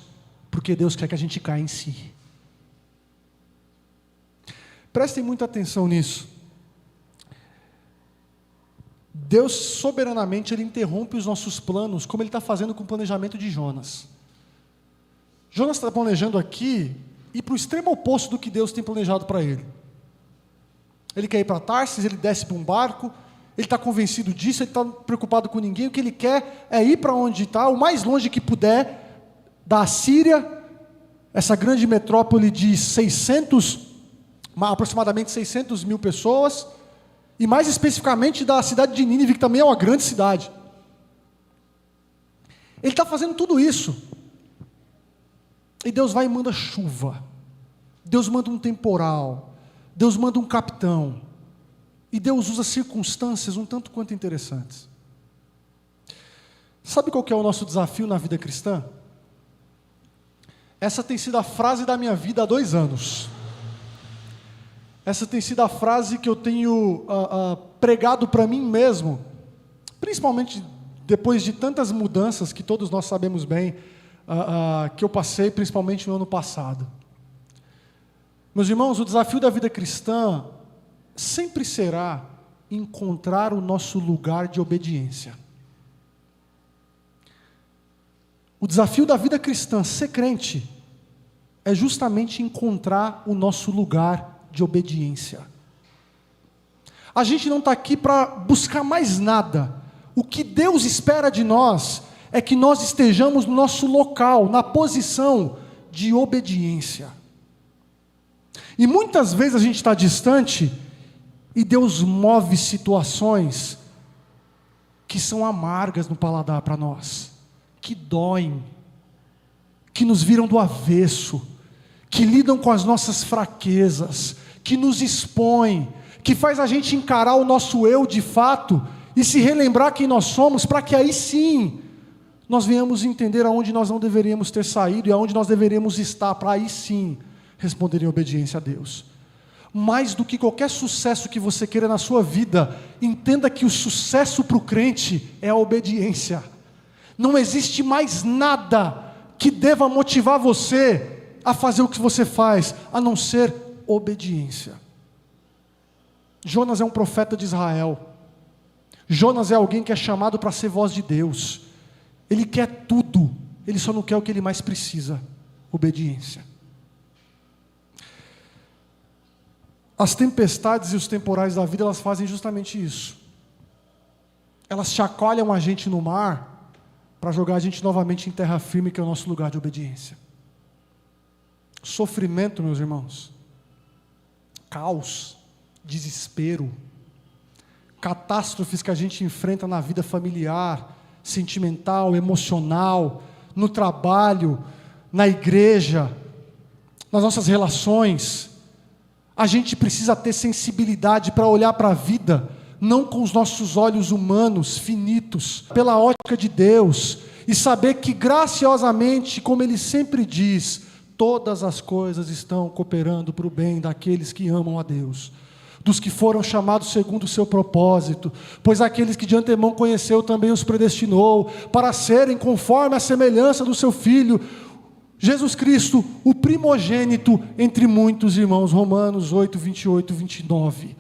porque Deus quer que a gente caia em si. Prestem muita atenção nisso. Deus, soberanamente, Ele interrompe os nossos planos, como Ele está fazendo com o planejamento de Jonas. Jonas está planejando aqui ir para o extremo oposto do que Deus tem planejado para ele. Ele quer ir para Tarsis, ele desce para um barco, ele está convencido disso, ele está preocupado com ninguém, o que ele quer é ir para onde está, o mais longe que puder, da Assíria, essa grande metrópole de aproximadamente 600 mil pessoas, e mais especificamente da cidade de Nínive, que também é uma grande cidade. Ele está fazendo tudo isso, e Deus vai e manda chuva, Deus manda um temporal, Deus manda um capitão, e Deus usa circunstâncias um tanto quanto interessantes. Sabe qual que é o nosso desafio na vida cristã? Essa tem sido a frase da minha vida há 2 anos. Essa tem sido a frase que eu tenho pregado para mim mesmo, principalmente depois de tantas mudanças que todos nós sabemos bem, que eu passei, principalmente no ano passado. Meus irmãos, o desafio da vida cristã sempre será encontrar o nosso lugar de obediência. O desafio da vida cristã, ser crente, é justamente encontrar o nosso lugar de obediência. A gente não está aqui para buscar mais nada. O que Deus espera de nós é que nós estejamos no nosso local, na posição de obediência. E muitas vezes a gente está distante e Deus move situações que são amargas no paladar para nós, que doem, que nos viram do avesso, que lidam com as nossas fraquezas, que nos expõem, que faz a gente encarar o nosso eu de fato e se relembrar quem nós somos, para que aí sim nós venhamos entender aonde nós não deveríamos ter saído e aonde nós deveríamos estar, para aí sim responder em obediência a Deus. Mais do que qualquer sucesso que você queira na sua vida, entenda que o sucesso para o crente é a obediência. Não existe mais nada que deva motivar você a fazer o que você faz, a não ser obediência. Jonas é um profeta de Israel. Jonas é alguém que é chamado para ser voz de Deus. Ele quer tudo, ele só não quer o que ele mais precisa: obediência. As tempestades e os temporais da vida, elas fazem justamente isso. Elas chacoalham a gente no mar para jogar a gente novamente em terra firme, que é o nosso lugar de obediência. Sofrimento, meus irmãos, caos, desespero, catástrofes que a gente enfrenta na vida familiar, sentimental, emocional, no trabalho, na igreja, nas nossas relações. A gente precisa ter sensibilidade para olhar para a vida, não com os nossos olhos humanos, finitos, pela ótica de Deus, e saber que graciosamente, como Ele sempre diz, todas as coisas estão cooperando para o bem daqueles que amam a Deus, dos que foram chamados segundo o seu propósito, pois aqueles que de antemão conheceu também os predestinou, para serem conforme a semelhança do seu Filho, Jesus Cristo, o primogênito entre muitos irmãos. Romanos 8, 28, 29.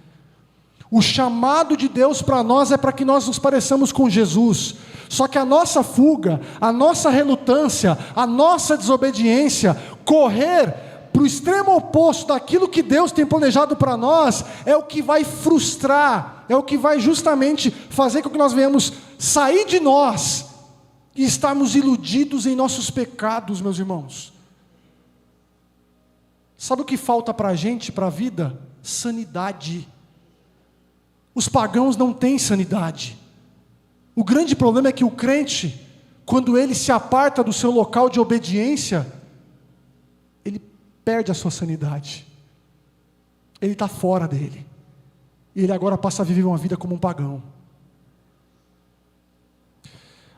O chamado de Deus para nós é para que nós nos pareçamos com Jesus. Só que a nossa fuga, a nossa relutância, a nossa desobediência Correr para o extremo oposto daquilo que Deus tem planejado para nós é o que vai frustrar, é o que vai justamente fazer com que nós venhamos sair de nós e estarmos iludidos em nossos pecados, meus irmãos. Sabe o que falta para a gente, para a vida? Sanidade. Os pagãos não têm sanidade. O grande problema é que o crente, quando ele se aparta do seu local de obediência, ele perde a sua sanidade. Ele está fora dele. E ele agora passa a viver uma vida como um pagão.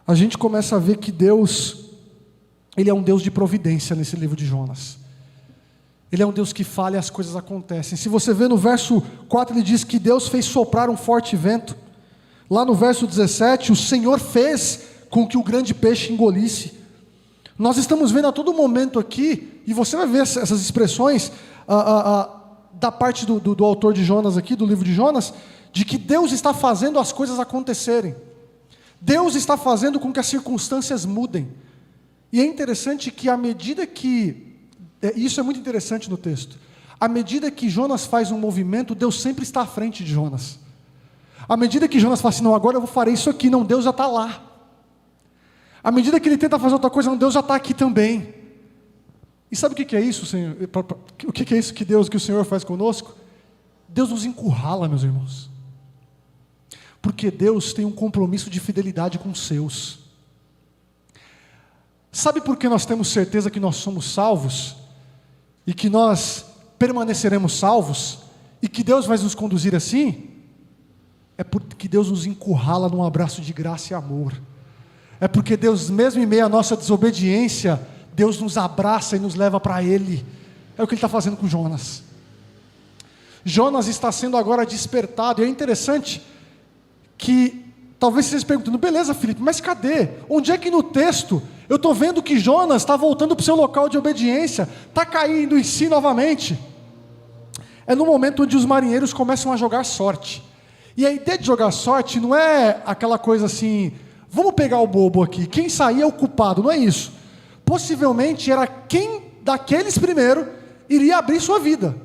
A gente começa a ver que Deus, Ele é um Deus de providência nesse livro de Jonas. Ele é um Deus que fala e as coisas acontecem. Se você vê no verso 4, ele diz que Deus fez soprar um forte vento. Lá no verso 17, o Senhor fez com que o grande peixe engolisse. Nós estamos vendo a todo momento aqui, e você vai ver essas expressões da parte do autor de Jonas aqui, do livro de Jonas, de que Deus está fazendo as coisas acontecerem. Deus está fazendo com que as circunstâncias mudem. E é interessante que à medida que... Isso é muito interessante no texto. À medida que Jonas faz um movimento, Deus sempre está à frente de Jonas. À medida que Jonas fala assim, não, agora eu farei isso aqui, não, Deus já está lá. À medida que ele tenta fazer outra coisa, não, Deus já está aqui também. E sabe o que é isso, Senhor? O que é isso que o Senhor faz conosco? Deus nos encurrala, meus irmãos. Porque Deus tem um compromisso de fidelidade com os seus. Sabe por que nós temos certeza que nós somos salvos? E que nós permaneceremos salvos? E que Deus vai nos conduzir assim? É porque Deus nos encurrala num abraço de graça e amor. É porque Deus, mesmo em meio à nossa desobediência, Deus nos abraça e nos leva para Ele. É o que Ele está fazendo com Jonas. Jonas está sendo agora despertado. E é interessante que, talvez vocês perguntando, beleza, Felipe, mas cadê? Onde é que no texto eu estou vendo que Jonas está voltando para o seu local de obediência, está caindo em si novamente? É no momento onde os marinheiros começam a jogar sorte. E a ideia de jogar sorte não é aquela coisa assim, vamos pegar o bobo aqui, quem sair é o culpado, não é isso. Possivelmente era quem daqueles primeiro iria abrir sua vida.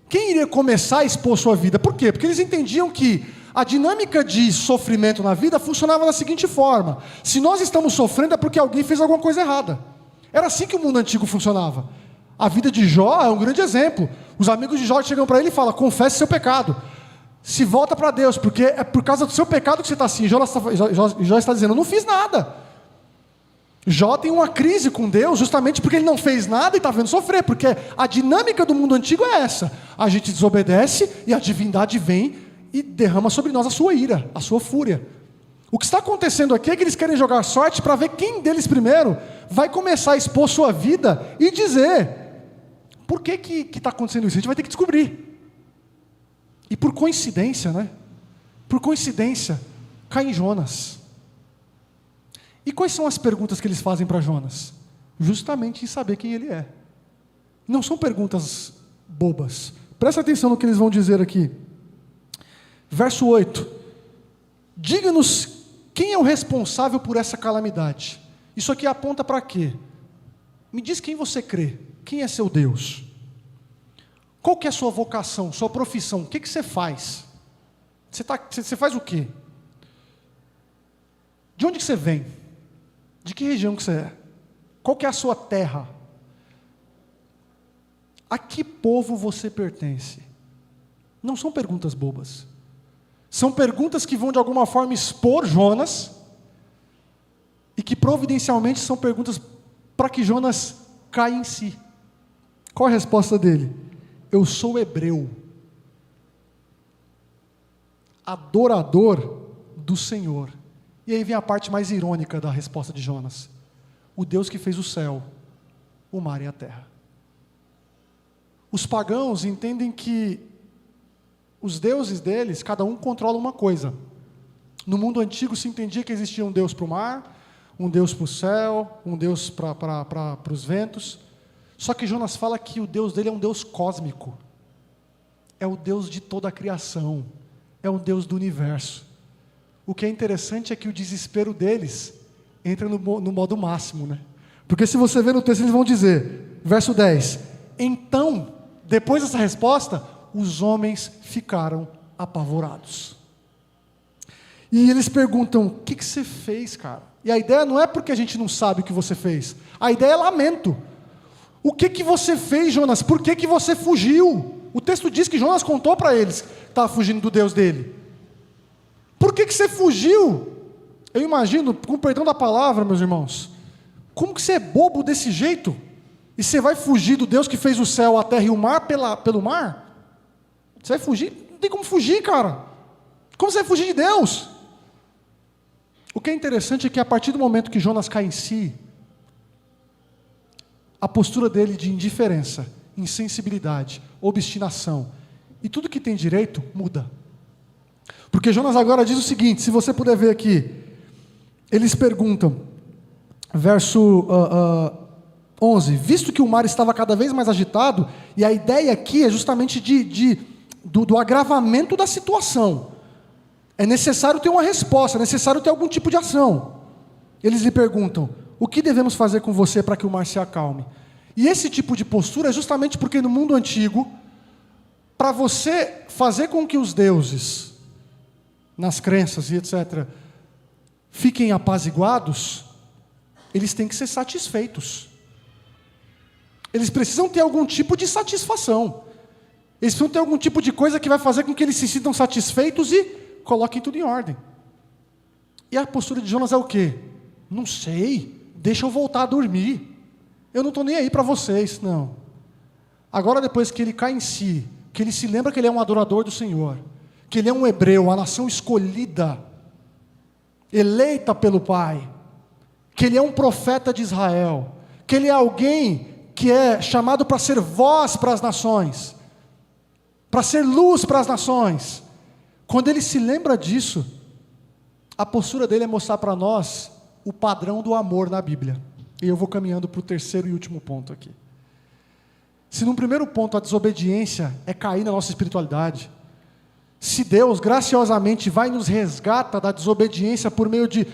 Quem iria começar a expor sua vida? Por quê? Porque eles entendiam que a dinâmica de sofrimento na vida funcionava da seguinte forma: se nós estamos sofrendo é porque alguém fez alguma coisa errada. Era assim que o mundo antigo funcionava. A vida de Jó é um grande exemplo. Os amigos de Jó chegam para ele e falam, confesse seu pecado, se volta para Deus, porque é por causa do seu pecado que você está assim. Jó está dizendo, eu não fiz nada. Jó tem uma crise com Deus justamente porque ele não fez nada e está vendo sofrer, porque a dinâmica do mundo antigo é essa: a gente desobedece e a divindade vem e derrama sobre nós a sua ira, a sua fúria. O que está acontecendo aqui é que eles querem jogar sorte para ver quem deles primeiro vai começar a expor sua vida e dizer, por que está acontecendo isso? A gente vai ter que descobrir. E por coincidência, né? Por coincidência, cai em Jonas. E quais são as perguntas que eles fazem para Jonas? Justamente em saber quem ele é. Não são perguntas bobas. Presta atenção no que eles vão dizer aqui. Verso 8. Diga-nos quem é o responsável por essa calamidade. Isso aqui aponta para quê? Me diz quem você crê. Quem é seu Deus? Qual que é a sua vocação, sua profissão? O que você faz? Você faz o quê? De onde que você vem? De que região que você é? Qual que é a sua terra? A que povo você pertence? Não são perguntas bobas. São perguntas que vão de alguma forma expor Jonas e que providencialmente são perguntas para que Jonas caia em si. Qual a resposta dele? Eu sou hebreu, adorador do Senhor. E aí vem a parte mais irônica da resposta de Jonas: o Deus que fez o céu, o mar e a terra. Os pagãos entendem que os deuses deles, cada um controla uma coisa. No mundo antigo se entendia que existia um Deus para o mar, um Deus para o céu, um Deus para os ventos. Só que Jonas fala que o Deus dele é um Deus cósmico. É o Deus de toda a criação. É um Deus do universo. O que é interessante é que o desespero deles entra no modo máximo, né? Porque se você ver no texto, eles vão dizer, verso 10, então, depois dessa resposta, os homens ficaram apavorados. E eles perguntam, o que você fez, cara? E a ideia não é porque a gente não sabe o que você fez, a ideia é lamento. O que você fez, Jonas? Por que você fugiu? O texto diz que Jonas contou para eles que estava fugindo do Deus dele. Por que você fugiu? Eu imagino, com o perdão da palavra, meus irmãos, como que você é bobo desse jeito? E você vai fugir do Deus que fez o céu, a terra e o mar pelo mar? Você vai fugir? Não tem como fugir, cara. Como você vai fugir de Deus? O que é interessante é que a partir do momento que Jonas cai em si, a postura dele de indiferença, insensibilidade, obstinação e tudo que tem direito muda. Porque Jonas agora diz o seguinte, se você puder ver aqui, eles perguntam, verso 11, visto que o mar estava cada vez mais agitado, e a ideia aqui é justamente do agravamento da situação, é necessário ter uma resposta, é necessário ter algum tipo de ação. Eles lhe perguntam, o que devemos fazer com você para que o mar se acalme? E esse tipo de postura é justamente porque no mundo antigo, para você fazer com que os deuses, nas crenças e etc., fiquem apaziguados, eles têm que ser satisfeitos. Eles precisam ter algum tipo de satisfação. Eles precisam ter algum tipo de coisa que vai fazer com que eles se sintam satisfeitos e coloquem tudo em ordem. E a postura de Jonas é o quê? Não sei, deixa eu voltar a dormir. Eu não estou nem aí para vocês, não. Agora depois que ele cai em si, que ele se lembra que ele é um adorador do Senhor, que ele é um hebreu, a nação escolhida, eleita pelo Pai, que ele é um profeta de Israel, que ele é alguém que é chamado para ser voz para as nações, para ser luz para as nações. Quando ele se lembra disso, a postura dele é mostrar para nós o padrão do amor na Bíblia. E eu vou caminhando para o terceiro e último ponto aqui. Se no primeiro ponto a desobediência é cair na nossa espiritualidade, se Deus graciosamente vai e nos resgata da desobediência por meio de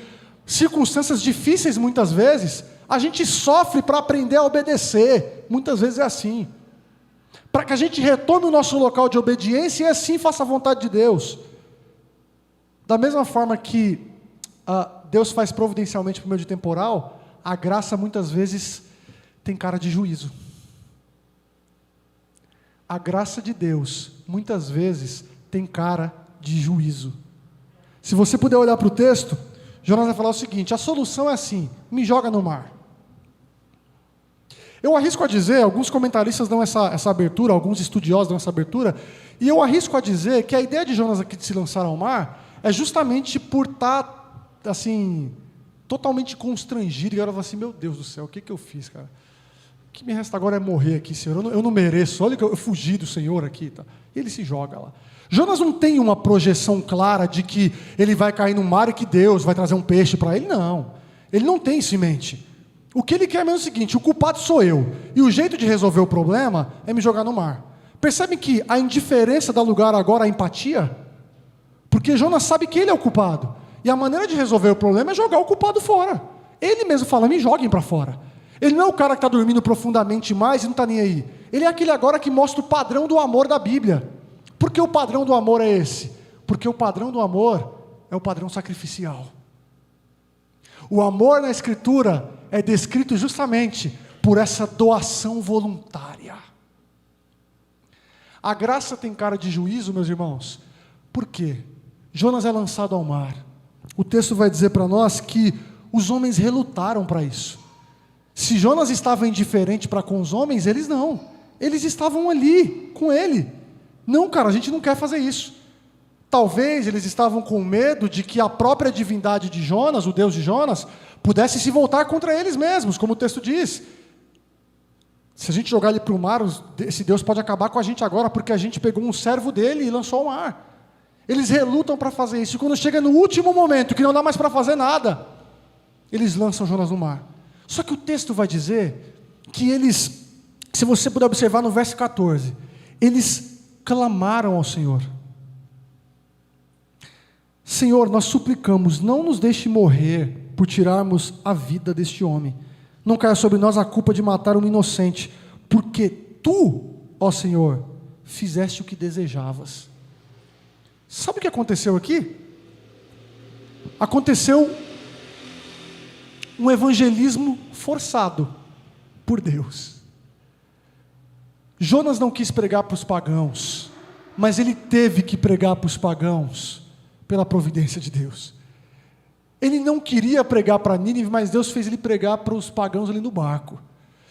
circunstâncias difíceis muitas vezes, a gente sofre para aprender a obedecer, muitas vezes é assim. Para que a gente retome o nosso local de obediência e assim faça a vontade de Deus. Da mesma forma que Deus faz providencialmente por meio de temporal, a graça muitas vezes tem cara de juízo. A graça de Deus muitas vezes tem cara de juízo. Se você puder olhar para o texto, Jonas vai falar o seguinte, a solução é assim, me joga no mar. Eu arrisco a dizer, alguns comentaristas dão essa abertura, alguns estudiosos dão essa abertura, e eu arrisco a dizer que a ideia de Jonas aqui de se lançar ao mar é justamente por estar, assim, totalmente constrangido, e agora assim, meu Deus do céu, o que eu fiz, cara? O que me resta agora é morrer aqui, Senhor, eu não mereço, olha que eu fugi do Senhor aqui, tá? E ele se joga lá. Jonas não tem uma projeção clara de que ele vai cair no mar e que Deus vai trazer um peixe para ele, não. Ele não tem isso em mente. O que ele quer mesmo é o seguinte, o culpado sou eu, e o jeito de resolver o problema é me jogar no mar. Percebem que a indiferença dá lugar agora à empatia? Porque Jonas sabe que ele é o culpado, e a maneira de resolver o problema é jogar o culpado fora. Ele mesmo fala, me joguem para fora. Ele não é o cara que está dormindo profundamente mais e não está nem aí. Ele é aquele agora que mostra o padrão do amor da Bíblia. Por que o padrão do amor é esse? Porque o padrão do amor é o padrão sacrificial. O amor na Escritura é descrito justamente por essa doação voluntária. A graça tem cara de juízo, meus irmãos. Por quê? Jonas é lançado ao mar. O texto vai dizer para nós que os homens relutaram para isso. Se Jonas estava indiferente para com os homens, eles não. Eles estavam ali com ele. Não, cara, a gente não quer fazer isso. Talvez eles estavam com medo de que a própria divindade de Jonas, o Deus de Jonas, pudesse se voltar contra eles mesmos, como o texto diz. Se a gente jogar ele para o mar, esse Deus pode acabar com a gente agora, porque a gente pegou um servo dele e lançou ao mar. Eles relutam para fazer isso, e quando chega no último momento, que não dá mais para fazer nada, eles lançam Jonas no mar. Só que o texto vai dizer que eles, se você puder observar no verso 14, eles clamaram ao Senhor. Senhor, nós suplicamos, não nos deixe morrer por tirarmos a vida deste homem. não caia sobre nós a culpa de matar um inocente, porque tu, ó Senhor, fizeste o que desejavas. Sabe o que aconteceu aqui? Aconteceu um evangelismo forçado por Deus. Jonas não quis pregar para os pagãos, mas ele teve que pregar para os pagãos pela providência de Deus. Ele não queria pregar para Nínive, mas Deus fez ele pregar para os pagãos ali no barco.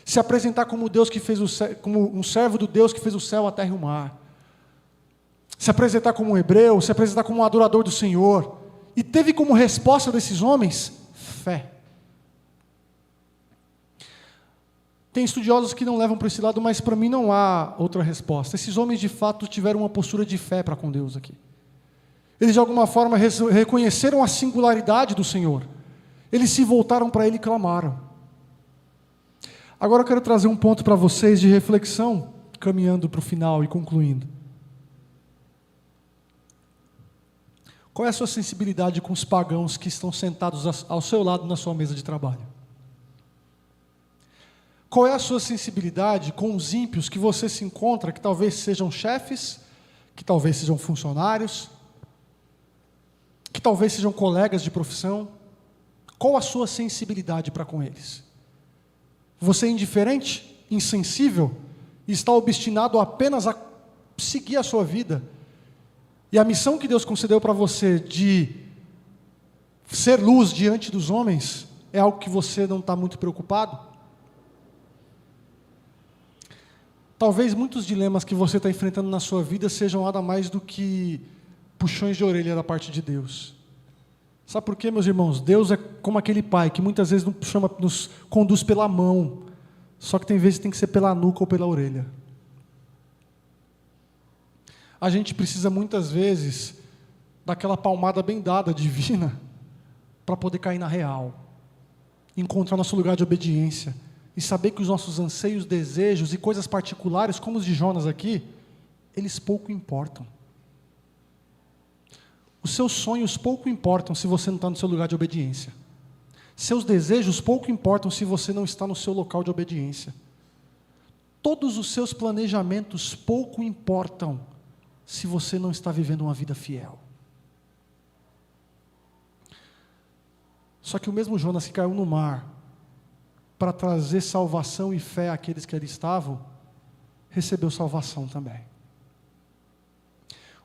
Se apresentar como Deus que fez como um servo do Deus que fez o céu, a terra e o mar. Se apresentar como um hebreu, se apresentar como um adorador do Senhor. E teve como resposta desses homens, fé. Tem estudiosos que não levam para esse lado, mas para mim não há outra resposta. Esses homens de fato tiveram uma postura de fé para com Deus aqui. Eles de alguma forma reconheceram a singularidade do Senhor. Eles se voltaram para Ele e clamaram. Agora eu quero trazer um ponto para vocês de reflexão, caminhando para o final e concluindo. Qual é a sua sensibilidade com os pagãos que estão sentados ao seu lado na sua mesa de trabalho? Qual é a sua sensibilidade com os ímpios que você se encontra, que talvez sejam chefes, que talvez sejam funcionários, que talvez sejam colegas de profissão? Qual a sua sensibilidade para com eles? Você é indiferente, insensível, e está obstinado apenas a seguir a sua vida? E a missão que Deus concedeu para você de ser luz diante dos homens é algo que você não está muito preocupado? Talvez muitos dilemas que você está enfrentando na sua vida sejam nada mais do que puxões de orelha da parte de Deus. Sabe por quê, meus irmãos? Deus é como aquele pai que muitas vezes nos conduz pela mão, só que tem vezes que tem que ser pela nuca ou pela orelha. A gente precisa muitas vezes daquela palmada bem dada divina para poder cair na real, encontrar nosso lugar de obediência e saber que os nossos anseios, desejos e coisas particulares, como os de Jonas aqui, eles pouco importam. Os seus sonhos pouco importam se você não está no seu lugar de obediência. Seus desejos pouco importam se você não está no seu local de obediência. Todos os seus planejamentos pouco importam se você não está vivendo uma vida fiel. Só que o mesmo Jonas que caiu no mar para trazer salvação e fé àqueles que ali estavam, recebeu salvação também.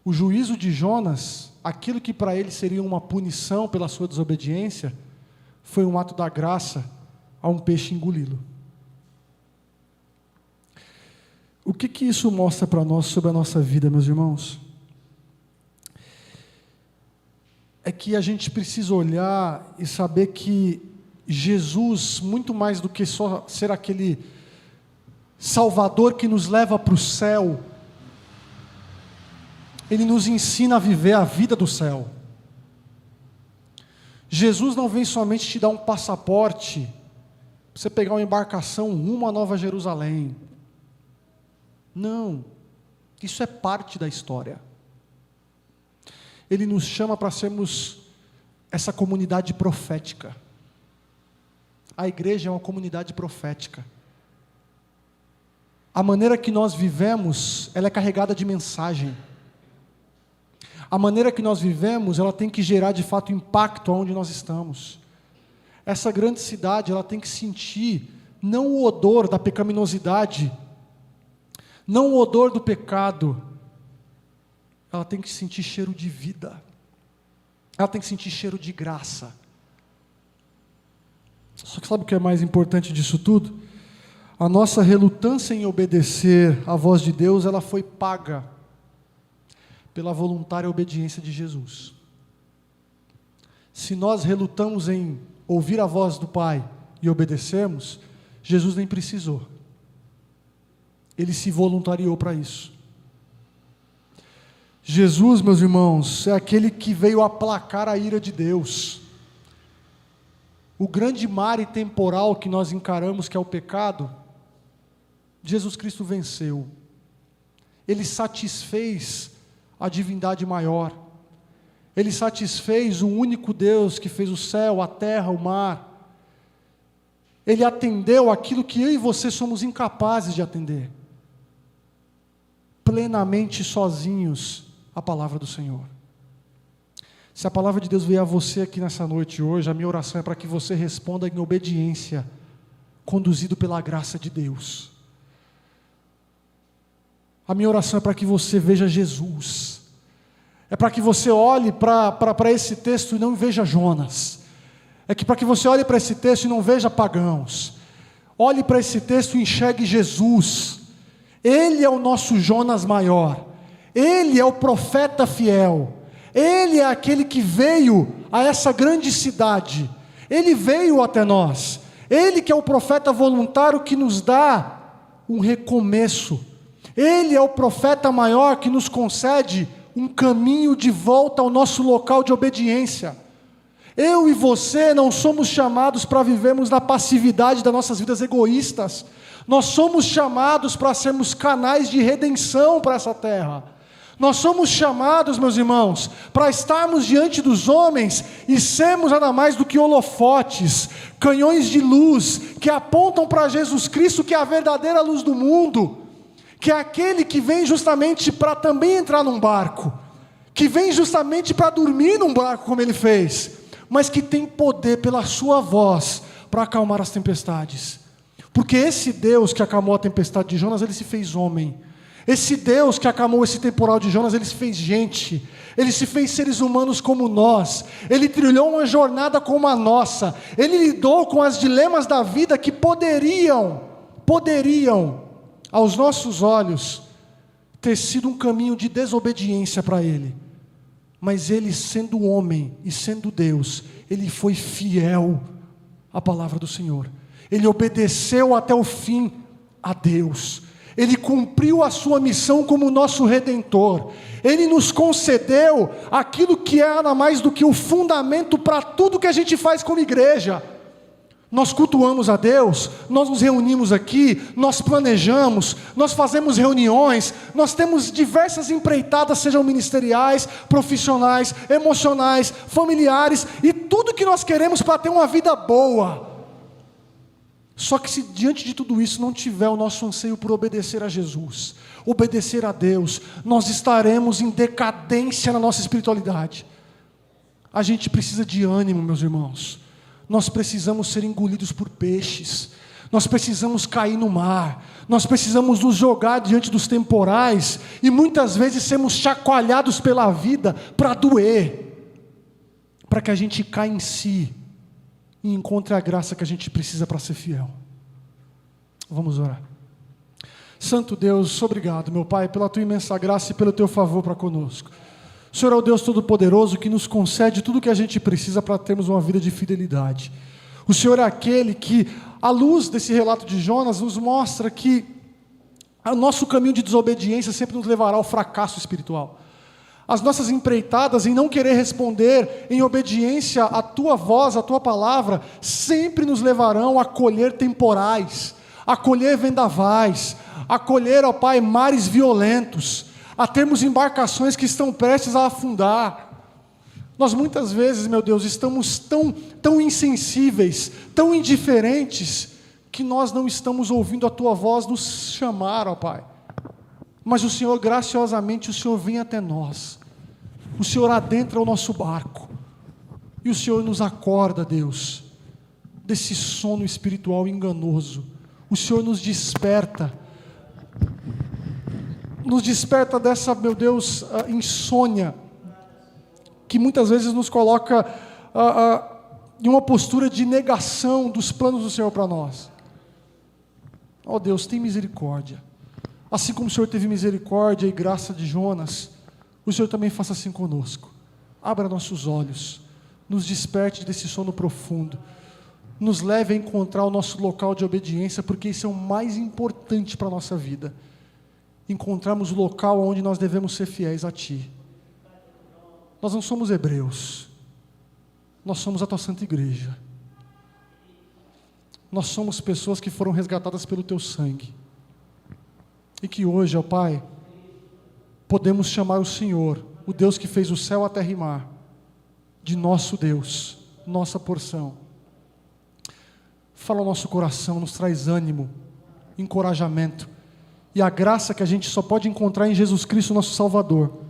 O juízo de Jonas, aquilo que para ele seria uma punição pela sua desobediência, foi um ato da graça a um peixe engoli-lo. O que isso mostra para nós sobre a nossa vida, meus irmãos? É que a gente precisa olhar e saber que Jesus, muito mais do que só ser aquele Salvador que nos leva para o céu, Ele nos ensina a viver a vida do céu. Jesus não vem somente te dar um passaporte, para você pegar uma embarcação rumo a Nova Jerusalém. Não, isso é parte da história. Ele nos chama para sermos essa comunidade profética. A igreja é uma comunidade profética. A maneira que nós vivemos, ela é carregada de mensagem. A maneira que nós vivemos, ela tem que gerar de fato impacto onde nós estamos. Essa grande cidade, ela tem que sentir não o odor da pecaminosidade, não o odor do pecado, ela tem que sentir cheiro de vida, ela tem que sentir cheiro de graça. Só que sabe o que é mais importante disso tudo? A nossa relutância em obedecer à voz de Deus, ela foi paga pela voluntária obediência de Jesus. Se nós relutamos em ouvir a voz do Pai e obedecermos, Jesus nem precisou. Ele se voluntariou para isso. Jesus, meus irmãos, é aquele que veio aplacar a ira de Deus. O grande mar temporal que nós encaramos, que é o pecado, Jesus Cristo venceu. Ele satisfez a divindade maior. Ele satisfez o único Deus que fez o céu, a terra, o mar. Ele atendeu aquilo que eu e você somos incapazes de atender. Plenamente sozinhos, a palavra do Senhor. Se a palavra de Deus vier a você aqui nessa noite hoje, a minha oração é para que você responda em obediência, conduzido pela graça de Deus. A minha oração é para que você veja Jesus. É para que você olhe para esse texto e não veja Jonas. É que para que você olhe para esse texto e não veja pagãos. Olhe para esse texto e enxergue Jesus. Ele é o nosso Jonas maior. Ele é o profeta fiel. Ele é aquele que veio a essa grande cidade. Ele veio até nós. Ele que é o profeta voluntário que nos dá um recomeço. Ele é o profeta maior que nos concede um caminho de volta ao nosso local de obediência. Eu e você não somos chamados para vivermos na passividade das nossas vidas egoístas. Nós somos chamados para sermos canais de redenção para essa terra. Nós somos chamados, meus irmãos, para estarmos diante dos homens e sermos nada mais do que holofotes, canhões de luz, que apontam para Jesus Cristo, que é a verdadeira luz do mundo, que é aquele que vem justamente para também entrar num barco, que vem justamente para dormir num barco, como ele fez, mas que tem poder pela sua voz para acalmar as tempestades. Porque esse Deus que acalmou a tempestade de Jonas, ele se fez homem. Esse Deus que acalmou esse temporal de Jonas, ele se fez gente. Ele se fez seres humanos como nós. Ele trilhou uma jornada como a nossa. Ele lidou com as dilemas da vida que poderiam, aos nossos olhos, ter sido um caminho de desobediência para ele. Mas ele, sendo homem e sendo Deus, ele foi fiel à palavra do Senhor. Ele obedeceu até o fim a Deus. Ele cumpriu a sua missão como nosso Redentor. Ele nos concedeu aquilo que é nada mais do que o fundamento para tudo que a gente faz como igreja. Nós cultuamos a Deus, nós nos reunimos aqui, nós planejamos, nós fazemos reuniões, nós temos diversas empreitadas, sejam ministeriais, profissionais, emocionais, familiares, e tudo que nós queremos para ter uma vida boa. Só que se diante de tudo isso não tiver o nosso anseio por obedecer a Jesus, obedecer a Deus, nós estaremos em decadência na nossa espiritualidade. A gente precisa de ânimo, meus irmãos. Nós precisamos ser engolidos por peixes. Nós precisamos cair no mar. Nós precisamos nos jogar diante dos temporais e muitas vezes sermos chacoalhados pela vida para doer, para que a gente caia em si e encontre a graça que a gente precisa para ser fiel. Vamos orar. Santo Deus, obrigado, meu Pai, pela Tua imensa graça e pelo Teu favor para conosco. O Senhor é o Deus Todo-Poderoso que nos concede tudo o que a gente precisa para termos uma vida de fidelidade. O Senhor é aquele que, à luz desse relato de Jonas, nos mostra que o nosso caminho de desobediência sempre nos levará ao fracasso espiritual. As nossas empreitadas em não querer responder em obediência à Tua voz, à Tua palavra, sempre nos levarão a colher temporais, a colher vendavais, a colher, ó Pai, mares violentos, a termos embarcações que estão prestes a afundar. Nós muitas vezes, meu Deus, estamos tão insensíveis, tão indiferentes, que nós não estamos ouvindo a Tua voz nos chamar, ó Pai. Mas o Senhor, graciosamente, o Senhor vem até nós. O Senhor adentra o nosso barco. E o Senhor nos acorda, Deus, desse sono espiritual enganoso. O Senhor nos desperta dessa, meu Deus, insônia, que muitas vezes nos coloca em uma postura de negação dos planos do Senhor para nós. Ó Deus, tem misericórdia. Assim como o Senhor teve misericórdia e graça de Jonas, o Senhor também faça assim conosco. Abra nossos olhos, nos desperte desse sono profundo, nos leve a encontrar o nosso local de obediência, porque isso é o mais importante para a nossa vida. Encontrarmos o local onde nós devemos ser fiéis a Ti. Nós não somos hebreus, nós somos a Tua Santa Igreja. Nós somos pessoas que foram resgatadas pelo Teu sangue. E que hoje, ó Pai, podemos chamar o Senhor, o Deus que fez o céu, a terra e mar, de nosso Deus, nossa porção. fala ao nosso coração, nos traz ânimo, encorajamento e a graça que a gente só pode encontrar em Jesus Cristo, nosso Salvador,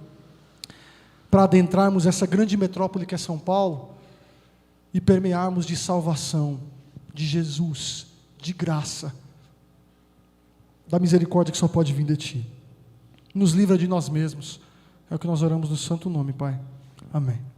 para adentrarmos essa grande metrópole que é São Paulo e permearmos de salvação, de Jesus, de graça, da misericórdia que só pode vir de Ti. Nos livra de nós mesmos. É o que nós oramos no santo nome, Pai. Amém.